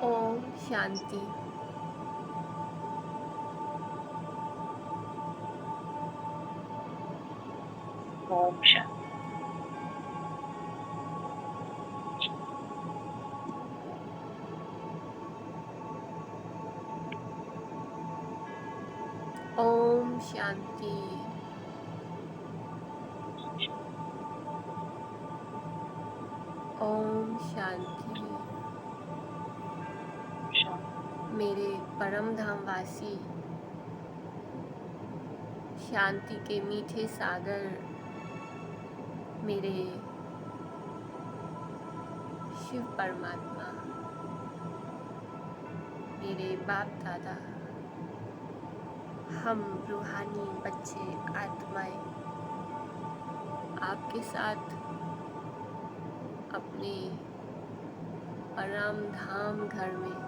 ओम शांति। ओम शांति। ओम शांति। ओम शांति। मेरे परम धाम वासी शांति के मीठे सागर, मेरे शिव परमात्मा, मेरे बाप दादा, हम रूहानी बच्चे आत्माएं आपके साथ अपने परम धाम घर में,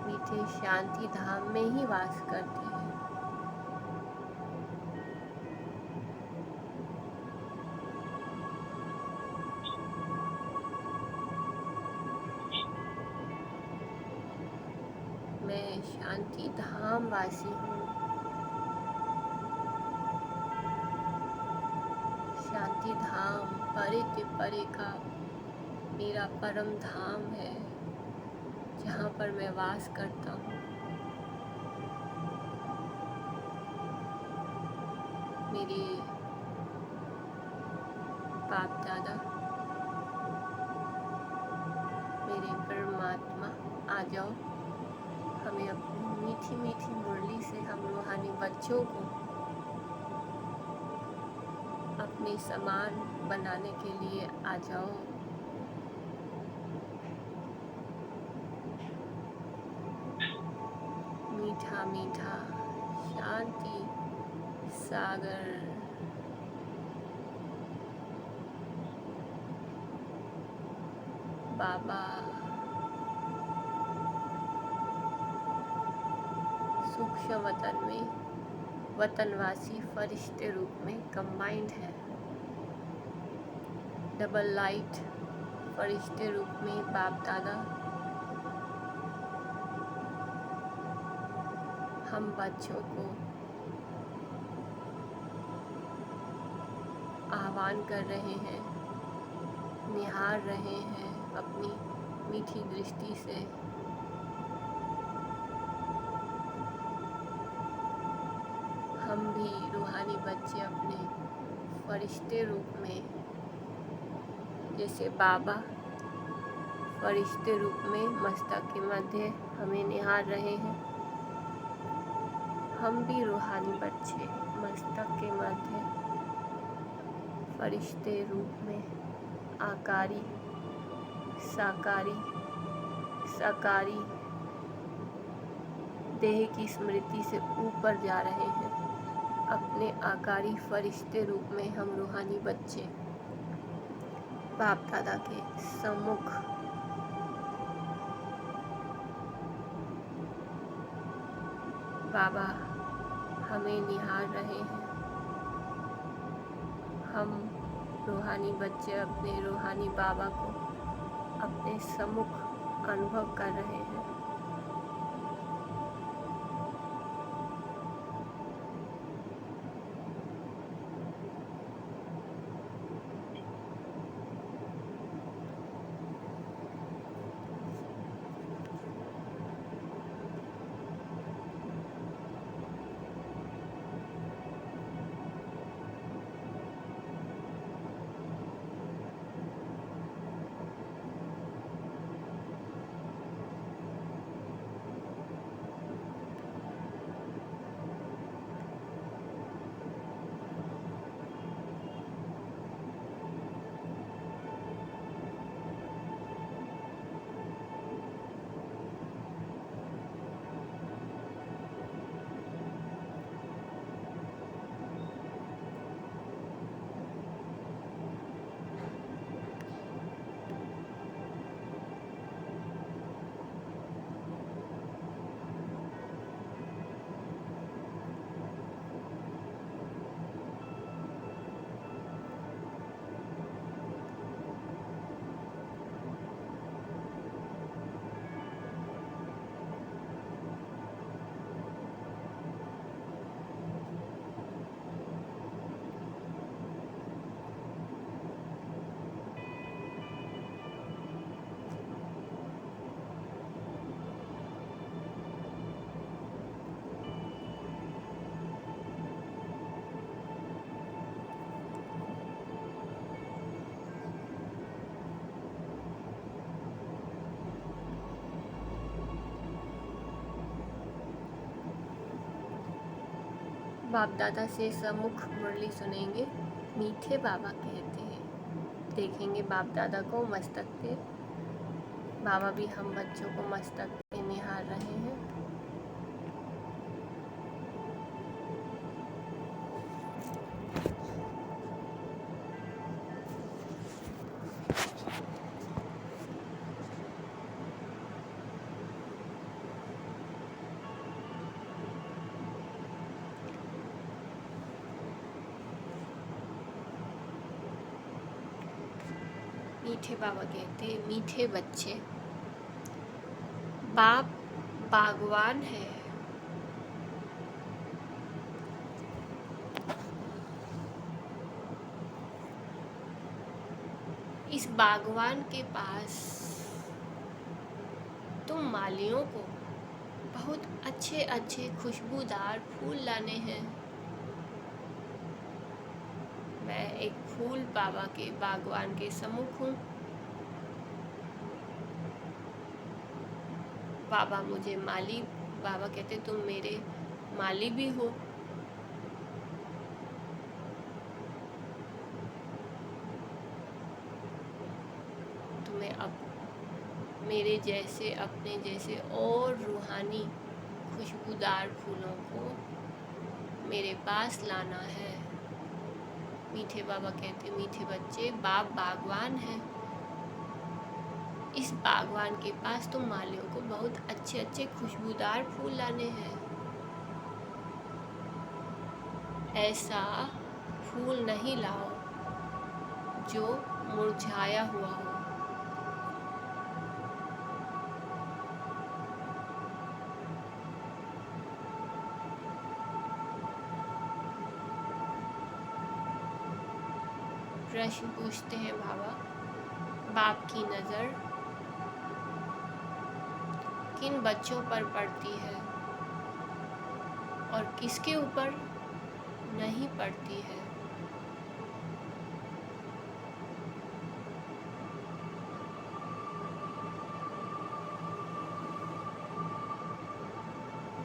मीठे शांति धाम में ही वास करते हैं। मैं शांति धाम वासी हूँ। शांति धाम परे ते परे का मेरा परम धाम है, जहाँ पर मैं वास करता हूँ। मेरे बाप दादा, मेरे परमात्मा, आ जाओ, हमें अपनी मीठी मीठी मुरली से हम रूहानी बच्चों को अपने समान बनाने के लिए आ जाओ। मीठा मीठा शांति सागर, बाबा सूक्ष्म वतन में वतनवासी फरिश्ते रूप में कंबाइंड है। डबल लाइट फरिश्ते रूप में बाप दादा हम बच्चों को आह्वान कर रहे हैं, निहार रहे हैं अपनी मीठी दृष्टि से। हम भी रूहानी बच्चे अपने फरिश्ते रूप में, जैसे बाबा फरिश्ते रूप में मस्तक के मध्य हमें निहार रहे हैं, हम भी रूहानी बच्चे मस्तक के मध्य फरिश्ते रूप में आकारी, साकारी, साकारी देह की स्मृति से ऊपर जा रहे हैं। अपने आकारी फरिश्ते रूप में हम रूहानी बच्चे बाप दादा के सम्मुख बाबा हमें निहार रहे हैं। हम रूहानी बच्चे अपने रूहानी बाबा को अपने सम्मुख अनुभव कर रहे हैं। बाप दादा से सम्मुख मुरली सुनेंगे, मीठे बाबा कहते हैं। देखेंगे बाप दादा को मस्तक पे, बाबा भी हम बच्चों को मस्तक पे निहार रहे हैं। मीठे बाबा कहते हैं, मीठे बच्चे, बाप बागवान है। इस बागवान के पास तुम मालियों को बहुत अच्छे अच्छे खुशबूदार फूल लाने हैं। मैं एक फूल बाबा के बागवान के सम्मुख हूँ। बाबा मुझे माली, बाबा कहते तुम मेरे माली भी हो। तुम्हें अब मेरे जैसे, अपने जैसे और रूहानी खुशबूदार फूलों को मेरे पास लाना है। मीठे बाबा कहते, मीठे बच्चे, बाप बागवान है। इस बागवान के पास तुम मालियों को बहुत अच्छे अच्छे खुशबूदार फूल लाने हैं। ऐसा फूल नहीं लाओ जो मुरझाया हुआ हो। प्रश्न पूछते हैं बाबा, बाप की नज़र किन बच्चों पर पड़ती है और किसके ऊपर नहीं पड़ती है?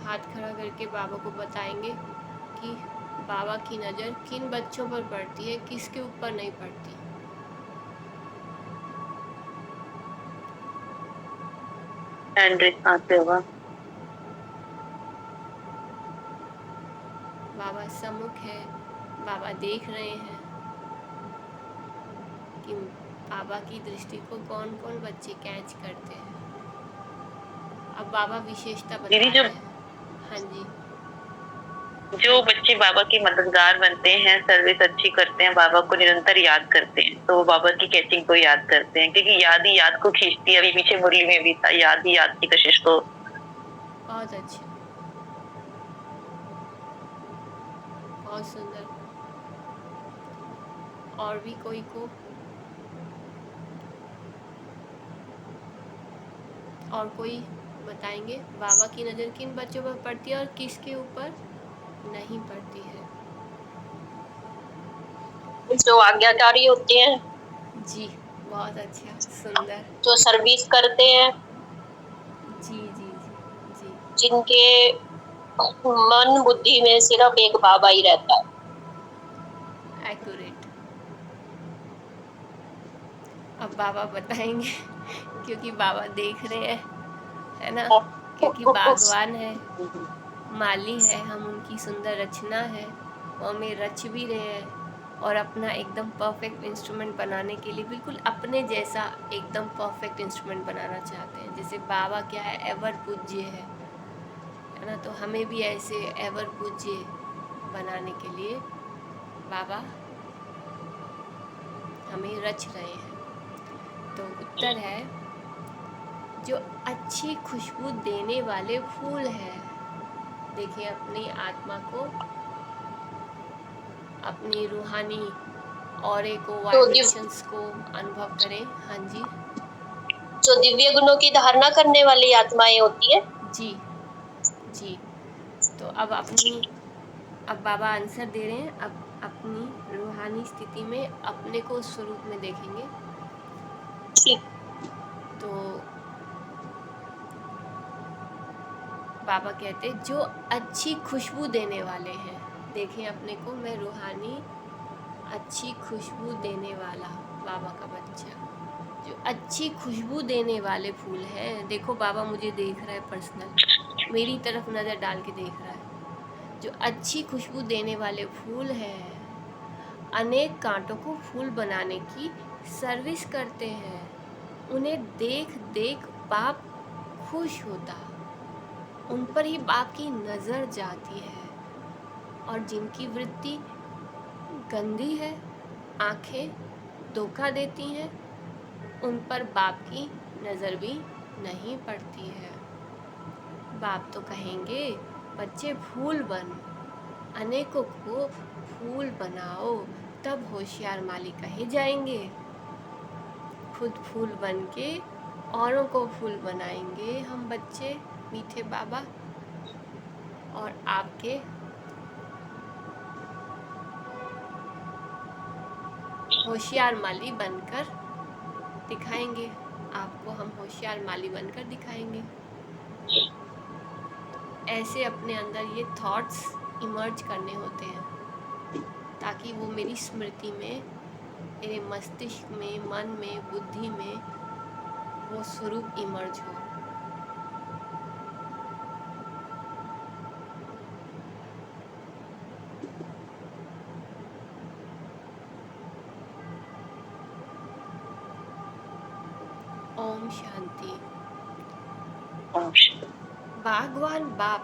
हाथ खड़ा करके बाबा को बताएंगे कि बाबा की नज़र किन बच्चों पर पड़ती है, किसके ऊपर नहीं पड़ती। बाबा सम्मुख है, बाबा देख रहे हैं कि बाबा की दृष्टि को कौन कौन बच्चे कैच करते हैं। अब बाबा विशेषता बता रहे हैं। हाँ जी, जो बच्चे बाबा के मददगार बनते हैं, सर्विस अच्छी करते हैं, बाबा को निरंतर याद करते हैं, तो वो बाबा की कैचिंग को याद करते हैं, क्योंकि याद ही याद को खींचती है। अभी पीछे मुरली में भी था, याद ही याद की कशिश को। बहुत अच्छे, बहुत सुंदर। और भी कोई को, और कोई बताएंगे बाबा की नज़र किन बच्चों पर पड़ती है और किसके ऊपर नहीं पड़ती है? जो आज्ञाकारी होते हैं, जी, बहुत अच्छा, सुंदर। जो सर्विस करते हैं, जी जी जी जी, जिनके मन बुद्धि में सिर्फ एक बाबा ही रहता है। एक्यूरेट। अब बाबा बताएंगे क्योंकि बाबा देख रहे हैं, है ना, क्योंकि बागवान है, माली है, हम उनकी सुंदर रचना है, वो हमें रच भी रहे हैं और अपना एकदम परफेक्ट इंस्ट्रूमेंट बनाने के लिए बिल्कुल अपने जैसा एकदम परफेक्ट इंस्ट्रूमेंट बनाना चाहते हैं। जैसे बाबा क्या है, एवर पूज्य है ना, तो हमें भी ऐसे एवर पूज्य बनाने के लिए बाबा हमें रच रहे हैं। तो उत्तर है जो अच्छी खुशबू देने वाले फूल हैं। देखिए, अपनी आत्मा को, अपनी रूहानी ऑरे को, वाइब्रेशंस को अनुभव करें। हाँ जी, जो दिव्य गुणों की धारणा करने वाली आत्माएं होती है। जी जी। तो अब बाबा आंसर दे रहे हैं। अब अपनी रूहानी स्थिति में अपने को उस स्वरूप में देखेंगे। तो बाबा कहते हैं जो अच्छी खुशबू देने वाले हैं, देखें अपने को मैं रूहानी अच्छी खुशबू देने वाला बाबा का बच्चा, जो अच्छी खुशबू देने वाले फूल हैं। देखो बाबा मुझे देख रहा है, पर्सनल मेरी तरफ नज़र डाल के देख रहा है। जो अच्छी खुशबू देने वाले फूल हैं, अनेक कांटों को फूल बनाने की सर्विस करते हैं। उन्हें देख देख बाप खुश होता, उन पर ही बाप की नज़र जाती है। और जिनकी वृत्ति गंदी है, आंखें धोखा देती हैं, उन पर बाप की नज़र भी नहीं पड़ती है। बाप तो कहेंगे बच्चे फूल बन, अनेकों को फूल बनाओ, तब होशियार माली कहे जाएंगे। खुद फूल बन के औरों को फूल बनाएंगे हम बच्चे मीठे बाबा, और आपके होशियार माली बनकर दिखाएंगे। आपको हम होशियार माली बनकर दिखाएंगे। ऐसे अपने अंदर ये थॉट्स इमर्ज करने होते हैं, ताकि वो मेरी स्मृति में, मेरे मस्तिष्क में, मन में, बुद्धि में वो स्वरूप इमर्ज हो। ओम शांति। बागवान बाप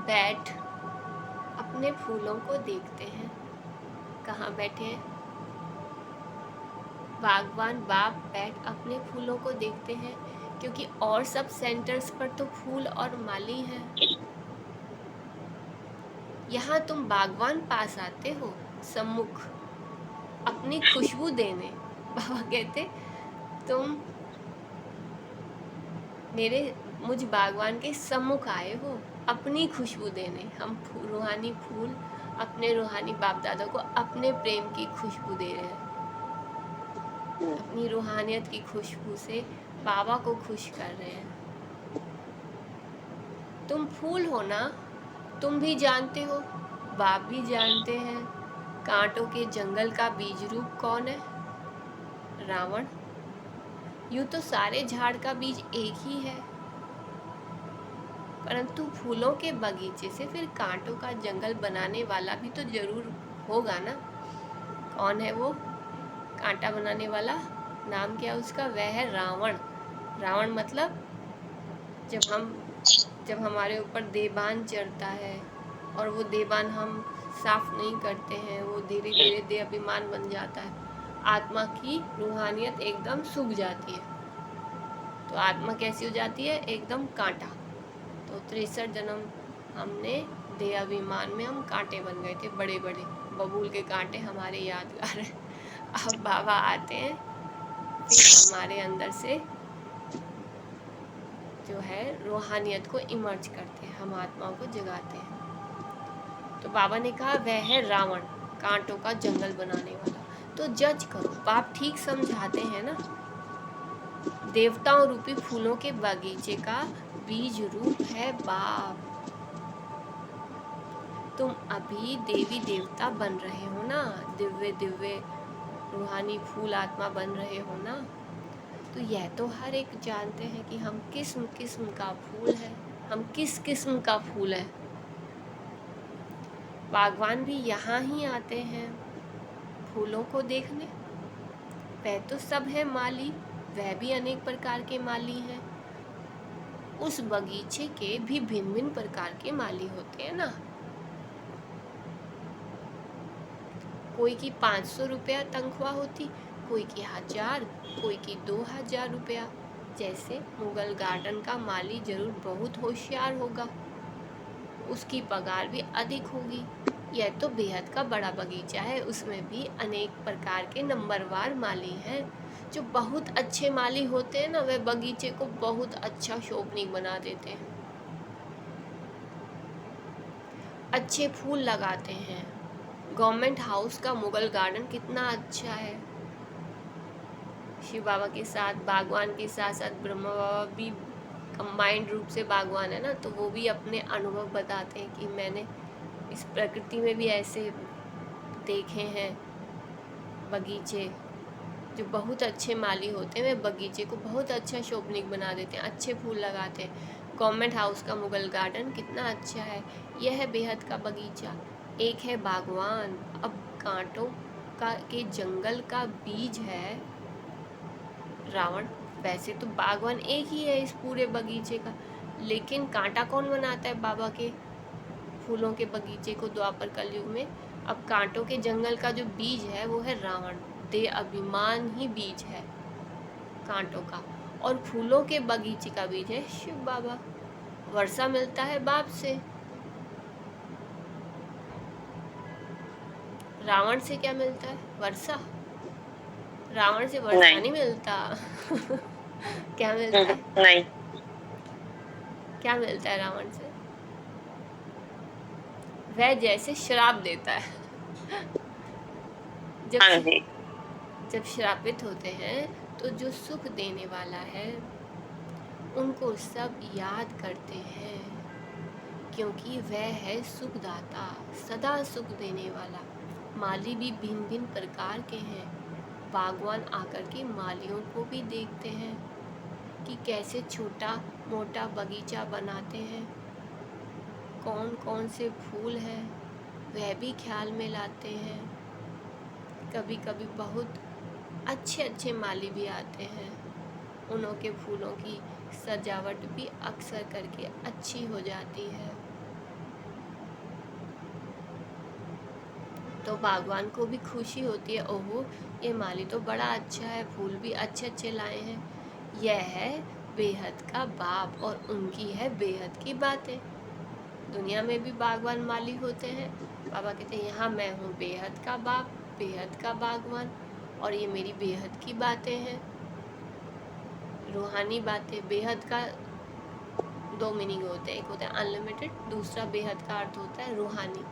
बैठ अपने फूलों को देखते हैं। कहाँ बैठे हैं? बागवान बाप बैठ अपने फूलों को देखते हैं, क्योंकि और सब सेंटर्स पर तो फूल और माली हैं। यहाँ तुम बागवान पास आते हो सम्मुख अपनी खुशबू देने। बाबा कहते तुम मुझ बागवान के सम्मुख आए हो अपनी खुशबू देने। हम रूहानी फूल अपने रूहानी बाप दादा को अपने प्रेम की खुशबू दे रहे हैं। अपनी रूहानियत की खुशबू से बाबा को खुश कर रहे हैं। तुम फूल हो ना, तुम भी जानते हो, बाप भी जानते हैं। कांटों के जंगल का बीज रूप कौन है? रावण। यूं तो सारे झाड़ का बीज एक ही है, परंतु फूलों के बगीचे से फिर कांटों का जंगल बनाने वाला भी तो जरूर होगा ना। कौन है वो कांटा बनाने वाला? नाम क्या उसका? वह है रावण। रावण मतलब जब हमारे ऊपर देवान चढ़ता है और वो देवान हम साफ नहीं करते हैं, वो धीरे धीरे दे अभिमान बन जाता है, आत्मा की रूहानियत एकदम सूख जाती है। तो आत्मा कैसी हो जाती है? एकदम कांटा। तो 63 जन्म हमने दे अभिमान में हम कांटे बन गए थे, बड़े बड़े बबूल के कांटे हमारे यादगार हैं। अब बाबा आते हैं, फिर हमारे अंदर से जो है रूहानियत को इमर्ज करते हैं, हम आत्माओं को जगाते हैं। तो बाबा ने कहा वह है रावण, कांटों का जंगल बनाने वाला। तो जज करो, बाप ठीक समझाते हैं ना। देवताओं रूपी फूलों के बगीचे का बीज रूप है बाप। तुम अभी देवी देवता बन रहे हो ना, दिव्य दिव्य रूहानी फूल आत्मा बन रहे हो ना। तो यह तो हर एक जानते हैं कि हम किस्म किस्म का फूल है, हम किस किस्म का फूल है। बागवान भी यहाँ ही आते हैं फूलों को देखने। वह तो सब है माली, वह भी अनेक प्रकार के माली हैं। उस बगीचे के भी भिन्न भिन्न प्रकार के माली होते हैं ना। कोई की 500 रुपया तनख्वाह होती, कोई की 1000, कोई की 2000 रुपया। जैसे मुगल गार्डन का माली जरूर बहुत होशियार होगा, उसकी पगार भी अधिक होगी। यह तो बेहद का बड़ा बगीचा है, उसमें भी अनेक प्रकार के नंबरवार माली हैं। जो बहुत अच्छे माली होते हैं ना, वे बगीचे को बहुत अच्छा शोभनीय बना देते हैं, अच्छे फूल लगाते हैं। गवर्नमेंट हाउस का मुगल गार्डन कितना अच्छा है। शिव बाबा के साथ बागवान के साथ साथ ब्रह्मा बाबा भी कंबाइंड रूप से बागवान है ना, तो वो भी अपने अनुभव बताते हैं कि मैंने इस प्रकृति में भी ऐसे देखे हैं बगीचे जो बहुत अच्छे माली होते हैं, वे बगीचे को बहुत अच्छा शोभनीक बना देते हैं, अच्छे फूल लगाते हैं। गवर्नमेंट हाउस का मुगल गार्डन कितना अच्छा है। यह है बेहद का बगीचा। एक है बागवान। अब कांटों का के जंगल का बीज है रावण। वैसे तो बागवान एक ही है इस पूरे बगीचे का, लेकिन कांटा कौन बनाता है बाबा के फूलों के बगीचे को द्वापर कलयुग में। अब कांटों के जंगल का जो बीज है वो है रावण। दे अभिमान ही बीज है कांटों का, और फूलों के बगीचे का बीज है शिव बाबा। वर्षा मिलता है बाप से। रावण से क्या मिलता है? वर्षा। रावण से वर्षा नहीं नहीं मिलता। क्या मिलता है? नहीं। क्या मिलता है रावण से? वह जैसे श्राप देता है। हाँ जब जी। जब श्रापित होते हैं तो जो सुख देने वाला है उनको सब याद करते हैं, क्योंकि वह है सुखदाता, सदा सुख देने वाला। माली भी भिन्न भिन्न प्रकार के हैं। बागवान आकर के मालियों को भी देखते हैं कि कैसे छोटा मोटा बगीचा बनाते हैं, कौन कौन से फूल हैं वह भी ख्याल में लाते हैं। कभी कभी बहुत अच्छे अच्छे माली भी आते हैं, उनों के फूलों की सजावट भी अक्सर करके अच्छी हो जाती है। तो बागवान को भी खुशी होती है, ओहो ये माली तो बड़ा अच्छा है, फूल भी अच्छे अच्छे लाए हैं। यह है बेहद का बाप और उनकी है बेहद की बातें। दुनिया में भी बागवान माली होते हैं। बाबा कहते हैं यहाँ मैं हूँ बेहद का बाप, बेहद का बागवान, और ये मेरी बेहद की बातें हैं, रूहानी बातें। बेहद का दो मीनिंग होते हैं, एक होता है अनलिमिटेड, दूसरा बेहद का अर्थ होता है रूहानी।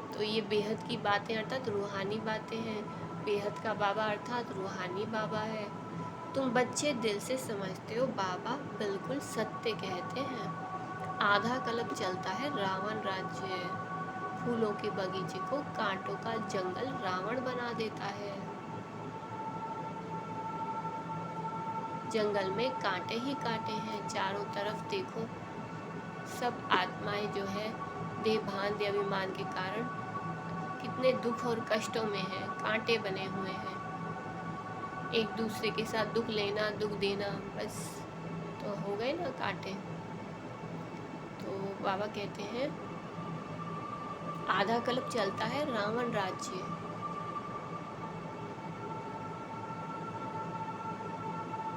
तो ये बेहद की बातें अर्थात रूहानी बातें हैं। बेहद का बाबा अर्थात रूहानी बाबा है। तुम बच्चे दिल से समझते हो, बाबा बिल्कुल सत्य कहते हैं। आधा कल्प चलता है रावण राज्य। फूलों के बगीचे को कांटों का जंगल रावण बना देता है। जंगल में कांटे ही कांटे हैं, चारों तरफ देखो। सब आत्माएं जो है देभान देवाभिमान के कारण कितने दुख और कष्टों में हैं, कांटे बने हुए हैं। एक दूसरे के साथ दुख लेना दुख देना, बस तो हो गए ना कांटे। तो बाबा कहते हैं आधा कल्प चलता है रावण राज्य।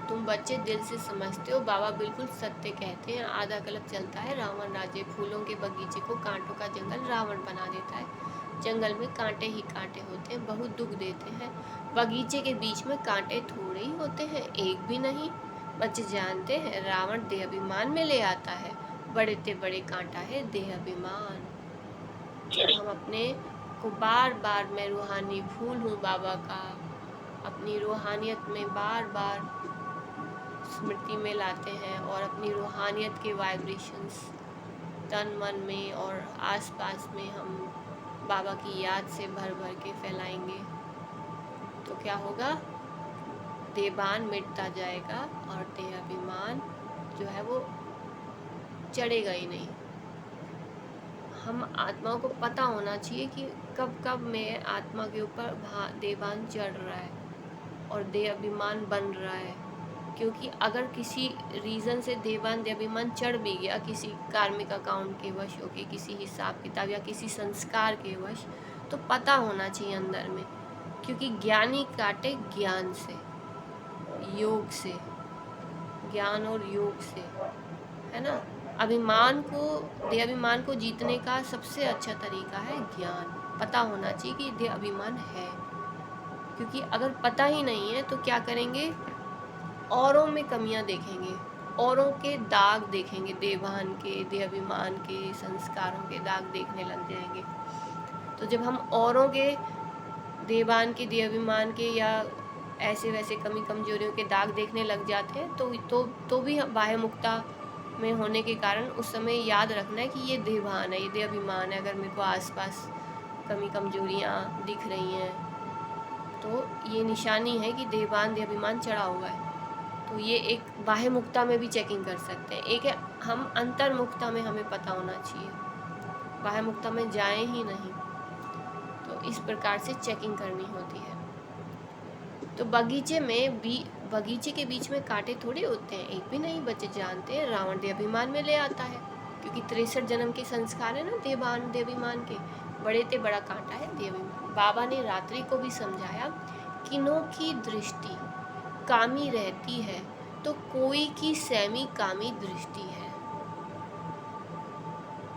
तुम बच्चे दिल से समझते हो, बाबा बिल्कुल सत्य कहते हैं। आधा कल्प चलता है रावण राज्य। फूलों के बगीचे को कांटों का जंगल रावण बना देता है। जंगल में कांटे ही कांटे होते हैं, बहुत दुख देते हैं। बगीचे के बीच में कांटे थोड़े ही होते हैं, एक भी नहीं। बच्चे जानते हैं रावण देह अभिमान में ले आता है। बड़े से बड़े कांटा है देह अभिमान। जब हम अपने को बार बार मैं रूहानी फूल हूँ बाबा का, अपनी रूहानियत में बार बार स्मृति में लाते हैं और अपनी रूहानियत के वाइब्रेशंस तन मन में और आसपास में हम बाबा की याद से भर भर के फैलाएंगे, तो क्या होगा? देवान मिटता जाएगा और देहाभिमान जो है वो चढ़ेगा ही नहीं। हम आत्माओं को पता होना चाहिए कि कब कब में आत्मा के ऊपर देवान चढ़ रहा है और देह अभिमान बन रहा है। क्योंकि अगर किसी रीज़न से देवान देहाभिमान चढ़ भी गया, किसी कार्मिक अकाउंट के वश होके, किसी हिसाब किताब या किसी संस्कार के वश, तो पता होना चाहिए अंदर में। क्योंकि ज्ञानी काटे ज्ञान से, योग से, ज्ञान और योग से, है ना। अभिमान को, देह अभिमान को जीतने का सबसे अच्छा तरीका है ज्ञान। पता होना चाहिए कि देह अभिमान है। क्योंकि अगर पता ही नहीं है तो क्या करेंगे? औरों में कमियां देखेंगे, औरों के दाग देखेंगे, देवान के, देह अभिमान के, संस्कारों के दाग देखने लग जाएंगे। तो जब हम औरों के देवान के, देह अभिमान के या ऐसे वैसे कमी कमजोरियों के दाग देखने लग जाते हैं तो भी बाह्य मुक्ता में होने के कारण उस समय याद रखना है कि ये देहभान है, ये देह अभिमान है। अगर मेरे को आसपास कमी कमजोरियाँ दिख रही हैं तो ये निशानी है कि देहभान देह अभिमान चढ़ा हुआ है। तो ये एक बाह्य मुक्ता में भी चेकिंग कर सकते हैं। एक है हम अंतर मुक्ता में हमें पता होना चाहिए, बाह्य मुक्ता में जाएं ही नहीं। तो इस प्रकार से चेकिंग करनी होती है। तो बगीचे के बीच में कांटे थोड़े होते हैं, एक भी नहीं। बच्चे जानते हैं रावण देह अभिमान में ले आता है, क्योंकि 63 जन्म के संस्कार है ना देहभान देह अभिमान के। बड़े ते बड़ा कांटा है देह अभिमान। बाबा ने रात्रि को भी समझाया, किनों की दृष्टि कामी रहती है तो कोई की सेमी कामी दृष्टि है।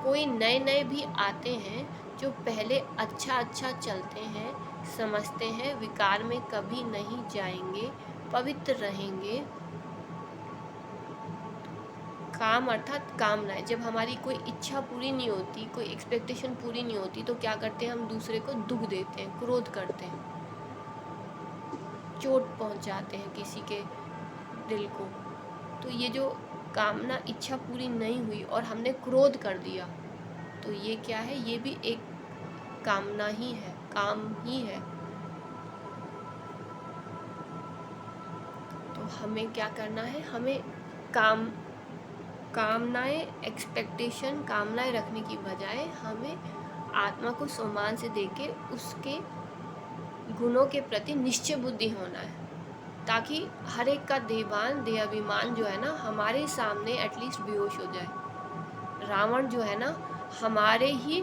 कोई नए नए भी आते हैं जो पहले अच्छा अच्छा चलते हैं, समझते हैं विकार में कभी नहीं जाएंगे, पवित्र रहेंगे। काम अर्थात कामनाएं, जब हमारी कोई इच्छा पूरी नहीं होती, कोई एक्सपेक्टेशन पूरी नहीं होती, तो क्या करते हैं हम दूसरे को दुख देते हैं, क्रोध करते हैं, चोट पहुंचाते हैं किसी के दिल को। तो ये जो कामना इच्छा पूरी नहीं हुई और हमने क्रोध कर दिया, तो ये क्या है, ये भी एक कामना ही है, काम ही है। तो हमें क्या करना है, हमें कामनाएं एक्सपेक्टेशन कामनाएं रखने की बजाय हमें आत्मा को सम्मान से देके उसके गुणों के प्रति निश्चय बुद्धि होना है, ताकि हर एक का देहभान देह अभिमान जो है ना हमारे सामने एटलीस्ट बेहोश हो जाए। रावण जो है ना हमारे ही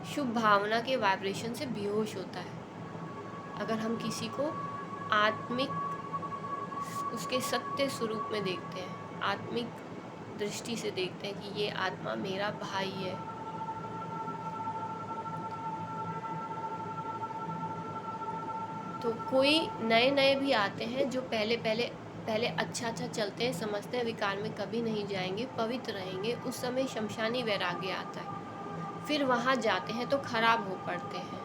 शुभ भावना के वाइब्रेशन से बेहोश होता है। अगर हम किसी को आत्मिक उसके सत्य स्वरूप में देखते हैं, आत्मिक दृष्टि से देखते हैं कि ये आत्मा मेरा भाई है। तो कोई नए नए भी आते हैं जो पहले अच्छा अच्छा चलते हैं, समझते हैं विकार में कभी नहीं जाएंगे, पवित्र रहेंगे। उस समय शमशानी वैराग्य आता है, फिर वहाँ जाते हैं तो खराब हो पड़ते हैं।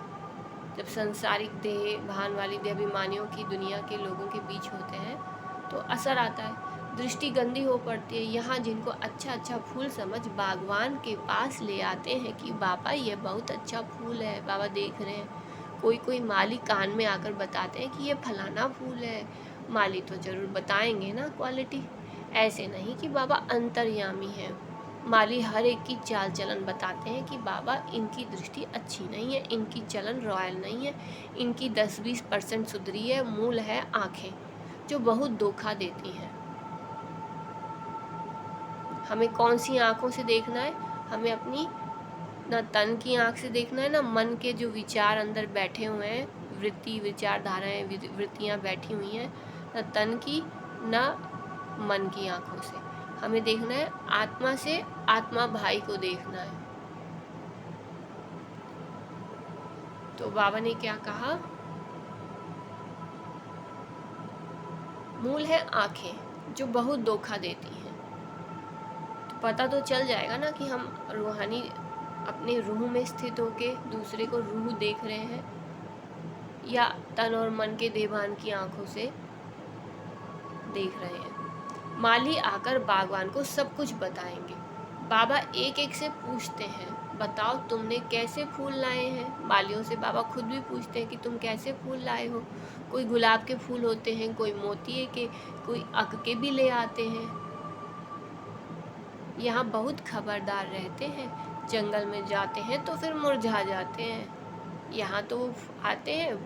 जब संसारिक देह भान वाली देह अभिमानियों की दुनिया के लोगों के बीच होते हैं तो असर आता है, दृष्टि गंदी हो पड़ती है। यहाँ जिनको अच्छा अच्छा फूल समझ बागवान के पास ले आते हैं कि बाबा ये बहुत अच्छा फूल है, बाबा देख रहे हैं। कोई माली कान में आकर बताते हैं कि ये फलाना फूल है, माली तो ज़रूर बताएंगे ना क्वालिटी। ऐसे नहीं कि बाबा अंतर्यामी है, माली हर एक की चाल चलन बताते हैं कि बाबा इनकी दृष्टि अच्छी नहीं है, इनकी चलन रॉयल नहीं है, इनकी 10-20% सुधरी है, मूल है आँखें जो बहुत धोखा देती हैं। हमें कौन सी आँखों से देखना है, हमें अपनी ना तन की आँख से देखना है, ना मन के जो विचार अंदर बैठे हुए हैं, वृत्ति विचारधाराएं वृत्तियाँ बैठी हुई हैं, ना तन की ना मन की आँखों से। हमें देखना है आत्मा से, आत्मा भाई को देखना है। तो बाबा ने क्या कहा, मूल है आँखें जो बहुत धोखा देती हैं। तो पता तो चल जाएगा ना कि हम रूहानी अपने रूह में स्थित होके दूसरे को रूह देख रहे हैं या तन और मन के देहभान की आंखों से देख रहे हैं। माली आकर बागवान को सब कुछ बताएंगे। बाबा एक एक से पूछते हैं, बताओ तुमने कैसे फूल लाए हैं। मालियों से बाबा खुद भी पूछते हैं कि तुम कैसे फूल लाए हो। कोई गुलाब के फूल होते हैं, कोई मोतिये के, कोई अक के भी ले आते हैं। यहाँ बहुत खबरदार रहते हैं, जंगल में जाते हैं तो फिर मुरझा जाते हैं। यहाँ तो आते हैं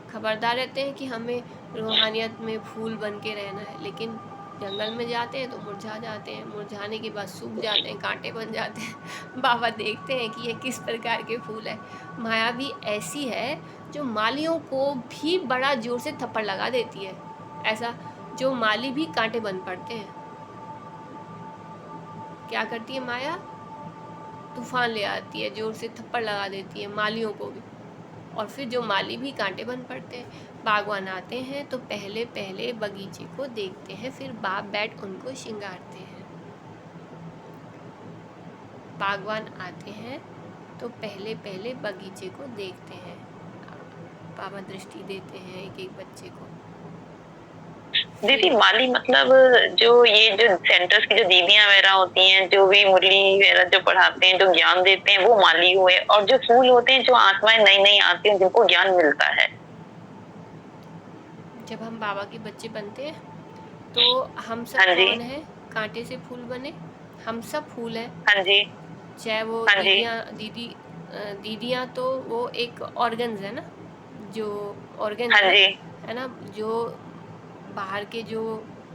खबरदार रहते हैं कि हमें रूहानियत में फूल बन के रहना है, लेकिन जंगल में जाते हैं तो मुरझा जाते हैं, मुरझाने के बाद सूख जाते हैं, कांटे बन जाते हैं। बाबा देखते हैं कि ये किस प्रकार के फूल है। माया भी ऐसी है जो मालियों को भी बड़ा जोर से थप्पड़ लगा देती है, ऐसा जो माली भी कांटे बन पड़ते हैं। क्या करती है माया, तूफान ले आती है, जोर से थप्पड़ लगा देती है मालियों को भी, और फिर जो माली भी कांटे बन पड़ते हैं। बागवान आते हैं तो पहले पहले बगीचे को देखते हैं, फिर बाप बैठ उनको श्रृंगारते हैं। बागवान आते हैं तो पहले पहले बगीचे को देखते हैं, बाबा दृष्टि देते हैं एक एक बच्चे को। दीदी फिर माली मतलब जो ये जो सेंटर्स की जो दीदियां वगैरह होती हैं, जो भी मुरली वगैरह जो पढ़ाते हैं, जो ज्ञान देते हैं, वो माली हुए। और जो फूल होते हैं, जो आत्माएं नई नई आती हैं, जिनको ज्ञान मिलता है। जब हम बाबा के बच्चे बनते हैं तो हम सब हाँ जी, कौन है? कांटे से फूल बने, हम सब फूल हैं। हाँ जी, चाहे वो हाँ जी, दीदियाँ तो वो एक ऑर्गन्स है ना, जो ऑर्गन्स हाँ जी, है ना, जो बाहर के जो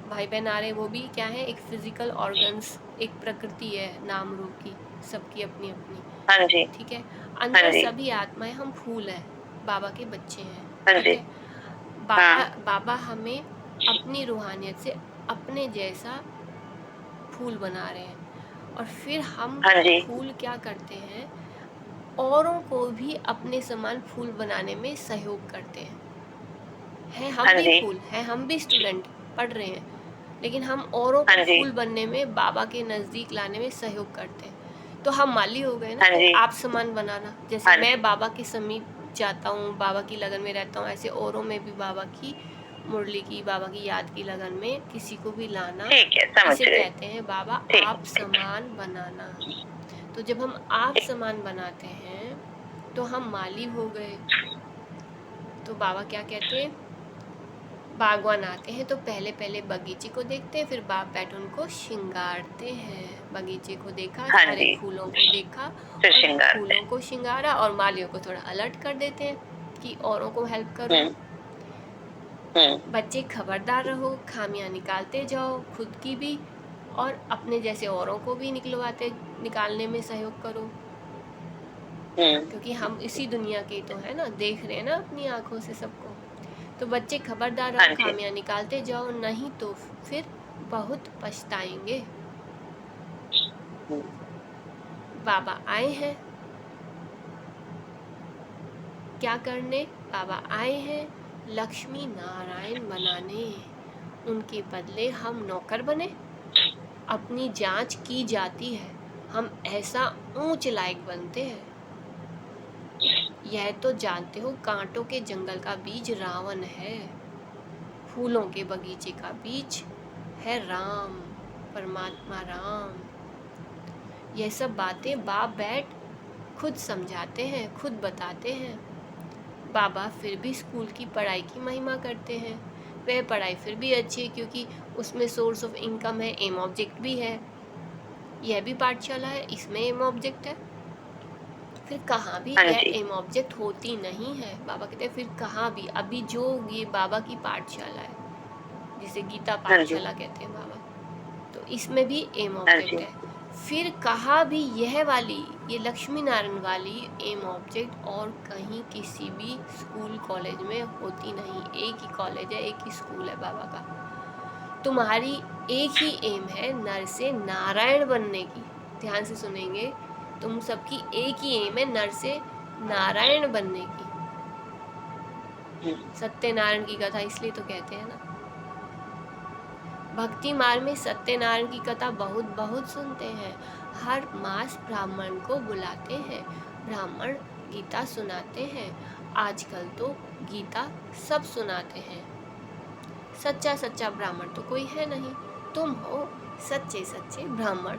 भाई बहन आ रहे हैं वो भी क्या है, एक फिजिकल ऑर्गन्स, एक प्रकृति है नाम रूप की, सबकी अपनी अपनी। हाँ जी, ठीक है, हाँ अंदर जी, सभी आत्माएं हम फूल हैं, बाबा के बच्चे हैं। हाँ ठीक जी, है, बाबा हाँ, बाबा हमें अपनी रूहानियत से अपने जैसा फूल बना रहे हैं, और फिर हम हाँ जी, फूल क्या करते हैं, औरों को भी अपने समान फूल बनाने में सहयोग करते हैं हम हाँ भी जी, फूल हैं, हम भी स्टूडेंट पढ़ रहे हैं, लेकिन हम औरों को हाँ जी, फूल बनने में, बाबा के नज़दीक लाने में सहयोग करते हैं। तो हम माली हो गए ना, हाँ जी, आप समान बनाना। जैसे हाँ मैं जी। बाबा के समीप जाता हूँ, बाबा की लगन में रहता हूँ, ऐसे औरों में भी बाबा की मुरली की, बाबा की याद की लगन में किसी को भी लाना, ठीक है, समझ इसे गई। कहते हैं बाबा ठीक, आप समान बनाना। तो जब हम आप ठीक। समान बनाते हैं तो हम माली हो गए। तो बाबा क्या कहते हैं, बागवान आते हैं तो पहले पहले बगीचे को देखते हैं, फिर बाप बैठ उनको श्रृंगारते हैं। बगीचे को देखा, हाँ सारे जी, फूलों को देखा, फिर और श्रृंगारते फूलों हैं। को श्रृंगारा, और मालियों को थोड़ा अलर्ट कर देते हैं कि औरों को हेल्प करो। हुँ, हुँ, बच्चे खबरदार रहो, खामियां निकालते जाओ, खुद की भी और अपने जैसे औरों को भी निकालने में सहयोग करो, हुँ, क्योंकि हम इसी दुनिया के तो है ना, देख रहे हैं ना अपनी आंखों से सबको। तो बच्चे खबरदार हाँ रहो, जी, खामियां निकालते जाओ, नहीं तो फिर बहुत पछताएंगे। हुँ, बाबा आए हैं क्या करने? बाबा आए हैं लक्ष्मी नारायण बनाने। उनके बदले हम नौकर बने? अपनी जांच की जाती है, हम ऐसा ऊंच लायक बनते हैं। यह तो जानते हो, कांटों के जंगल का बीज रावण है, फूलों के बगीचे का बीज है राम, परमात्मा राम। यह सब बातें बाप बैठ खुद समझाते हैं, खुद बताते हैं। बाबा फिर भी स्कूल की पढ़ाई की महिमा करते हैं। वह पढ़ाई फिर भी अच्छी है, क्योंकि उसमें सोर्स ऑफ इनकम है, एम ऑब्जेक्ट भी है। यह भी पाठशाला है, इसमें एम ऑब्जेक्ट है। फिर कहाँ भी हाँ यह जी, एम ऑब्जेक्ट होती नहीं है। बाबा कहते हैं फिर कहाँ भी, अभी जो ये बाबा की पाठशाला है, जिसे गीता हाँ जी, पाठशाला कहते हैं बाबा, तो इसमें भी एम हाँ ऑब्जेक्ट जी, है। फिर कहाँ भी यह वाली, ये लक्ष्मी नारायण वाली एम ऑब्जेक्ट और कहीं किसी भी स्कूल कॉलेज में होती नहीं। एक ही कॉलेज है, एक ही स्कूल है बाबा का। तुम्हारी एक ही एम है नर से नारायण बनने की। ध्यान से सुनेंगे, तुम सबकी एक ही एम है नर से नारायण बनने की। हुँ, सत्यनारायण की कथा इसलिए तो कहते हैं ना, भक्ति मार्ग में सत्यनारायण की कथा बहुत बहुत सुनते हैं। हर मास ब्राह्मण को बुलाते हैं, ब्राह्मण गीता सुनाते हैं। आजकल तो गीता सब सुनाते हैं। सच्चा सच्चा ब्राह्मण तो कोई है नहीं, तुम हो सच्चे सच्चे ब्राह्मण।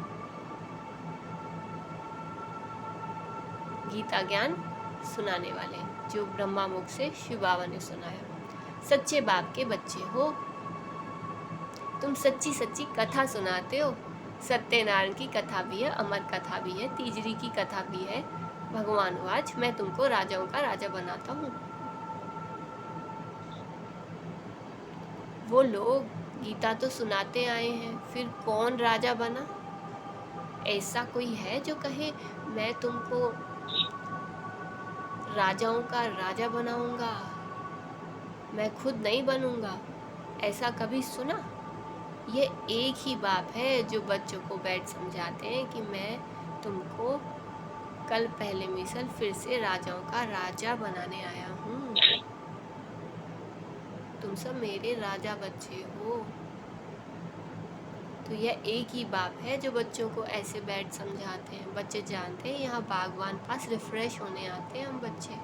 गीता ज्ञान सुनाने वाले, जो ब्रह्मा मुख से शिव बाबा ने सुनाया। सच्चे बाप के बच्चे हो, तुम सच्ची सच्ची कथा सुनाते हो। सत्यनारायण की कथा भी है, अमर कथा भी है, तीजरी की कथा भी है। भगवान वाच, मैं तुमको राजाओं का राजा बनाता हूँ। वो लोग गीता तो सुनाते आए हैं, फिर कौन राजा बना? ऐसा कोई है जो कहे मैं तुमको राजाओं का राजा बनाऊंगा, मैं खुद नहीं बनूंगा? ऐसा कभी सुना? ये एक ही बाप है जो बच्चों को बैठ समझाते हैं कि मैं तुमको कल पहले मिसल फिर से राजाओं का राजा बनाने आया हूँ। तुम सब मेरे राजा बच्चे हो। तो यह एक ही बाप है जो बच्चों को ऐसे बैठ समझाते हैं। बच्चे जानते हैं यहाँ बागवान पास रिफ्रेश होने आते हैं हम बच्चे।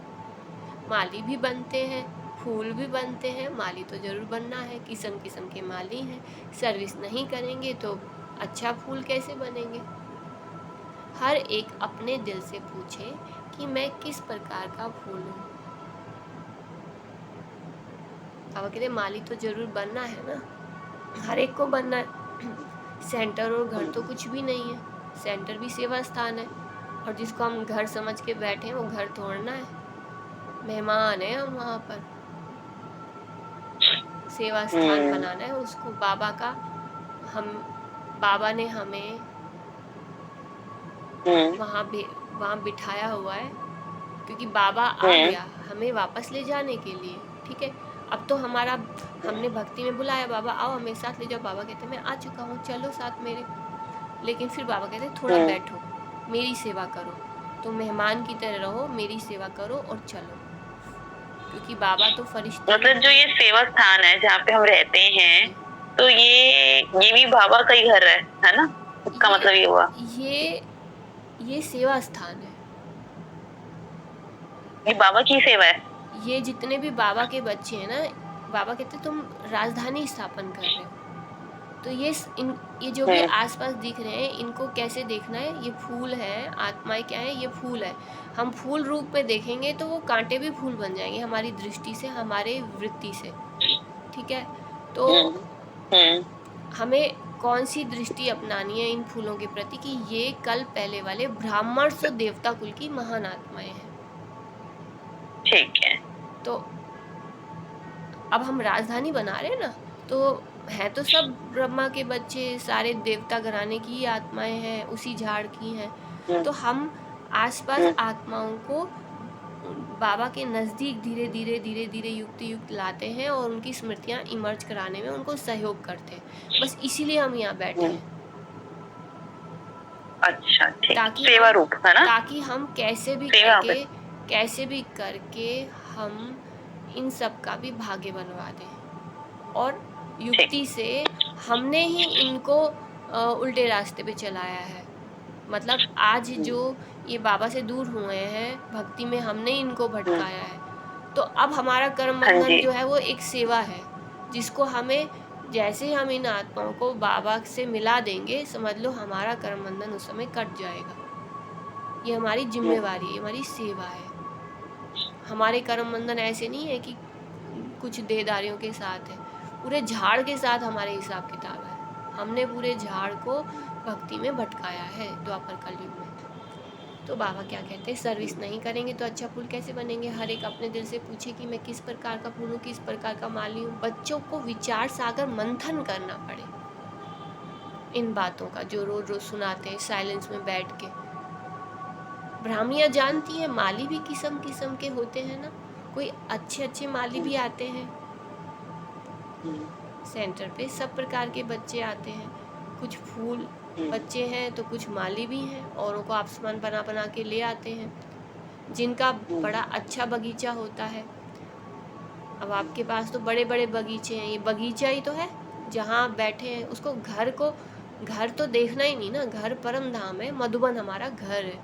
माली भी बनते हैं, फूल भी बनते हैं, माली तो ज़रूर बनना है, किस्म किस्म के माली हैं। सर्विस नहीं करेंगे तो अच्छा फूल कैसे बनेंगे? हर एक अपने दिल से पूछे कि मैं किस प्रकार का फूल हूँ। बाबा कहते माली तो ज़रूर बनना है ना, हर एक को बनना है। सेंटर और घर तो कुछ भी नहीं है, सेंटर भी सेवा स्थान है, और जिसको हम घर समझ के बैठे हैं वो घर तोड़ना है, मेहमान है हम वहाँ पर, सेवा स्थान बनाना है उसको बाबा का। हम बाबा ने हमें वहाँ बिठाया हुआ है, क्योंकि बाबा आ गया हमें वापस ले जाने के लिए। ठीक है, अब तो हमारा हमने भक्ति में बुलाया, बाबा आओ हमें साथ ले जाओ। बाबा कहते मैं आ चुका हूँ, चलो साथ मेरे। लेकिन फिर बाबा कहते थोड़ा बैठो, मेरी सेवा करो, तो मेहमान की तरह रहो, मेरी सेवा करो और चलो, क्योंकि बाबा तो फरिश्ते मतलब जो ये सेवा स्थान है जहाँ पे हम रहते हैं, तो ये भी बाबा का ही घर है ना? इसका मतलब ये हुआ ये सेवा स्थान है, ये बाबा की सेवा है। ये जितने भी बाबा के बच्चे हैं ना, बाबा कहते तुम राजधानी स्थापन कर रहे हो, तो ये जो भी आसपास दिख रहे हैं इनको कैसे देखना है? ये फूल है, आत्माएं क्या है? ये फूल है। हम फूल रूप में देखेंगे तो वो कांटे भी फूल बन जाएंगे हमारी दृष्टि से, हमारे वृत्ति से। ठीक है, तो हमें कौन सी दृष्टि अपनानी है इन फूलों के प्रति कि ये कल पहले वाले ब्राह्मण सो देवता कुल की महान आत्माएं हैं। ठीक है, तो अब हम राजधानी बना रहे हैं ना, तो है तो सब ब्रह्मा के बच्चे, सारे देवता घराने की आत्माएं हैं, उसी झाड़ की हैं। तो हम आसपास आत्माओं को बाबा के नज़दीक धीरे धीरे धीरे धीरे युक्त लाते हैं और उनकी स्मृतियां इमर्ज कराने में उनको सहयोग करते हैं। बस इसीलिए हम यहाँ बैठे हैं। अच्छा, ठीक, सेवा रूप है ना? ताकि हम कैसे भी करके हम इन सब का भी भाग्य बनवा दें, और युक्ति से हमने ही इनको उल्टे रास्ते पे चलाया है। मतलब आज जो ये बाबा से दूर हुए हैं, भक्ति में हमने इनको भटकाया है। तो अब हमारा कर्म बंधन जो है वो एक सेवा है, जिसको हमें जैसे हम इन आत्माओं को बाबा से मिला देंगे, समझ लो हमारा कर्म बंधन उस समय कट जाएगा। ये हमारी जिम्मेवारी है, हमारी सेवा है। हमारे कर्म बंधन ऐसे नहीं है कि कुछ देदारियों के साथ है, पूरे झाड़ के साथ हमारे हिसाब किताब है। हमने पूरे झाड़ को भक्ति में भटकाया है द्वापर कलयुग में। तो बाबा क्या कहते हैं, सर्विस नहीं करेंगे तो अच्छा फूल कैसे बनेंगे? हर एक अपने दिल से पूछे कि मैं किस प्रकार का फूल हूँ, किस प्रकार का माली हूँ। बच्चों को विचार सागर मंथन करना पड़े इन बातों का, जो रोज रोज सुनाते हैं साइलेंस में बैठ के। ब्राह्मणियाँ जानती हैं माली भी किस्म किस्म के होते हैं ना, कोई अच्छे अच्छे माली भी आते हैं सेंटर पे, सब प्रकार के बच्चे आते हैं। कुछ फूल बच्चे हैं तो कुछ माली भी हैं, औरों को आप सामान बना बना के ले आते हैं, जिनका बड़ा अच्छा बगीचा होता है। अब आपके पास तो बड़े बड़े बगीचे हैं, ये बगीचा ही तो है जहाँ बैठे हैं। उसको घर तो देखना ही नहीं ना, घर परम धाम है, मधुबन हमारा घर है,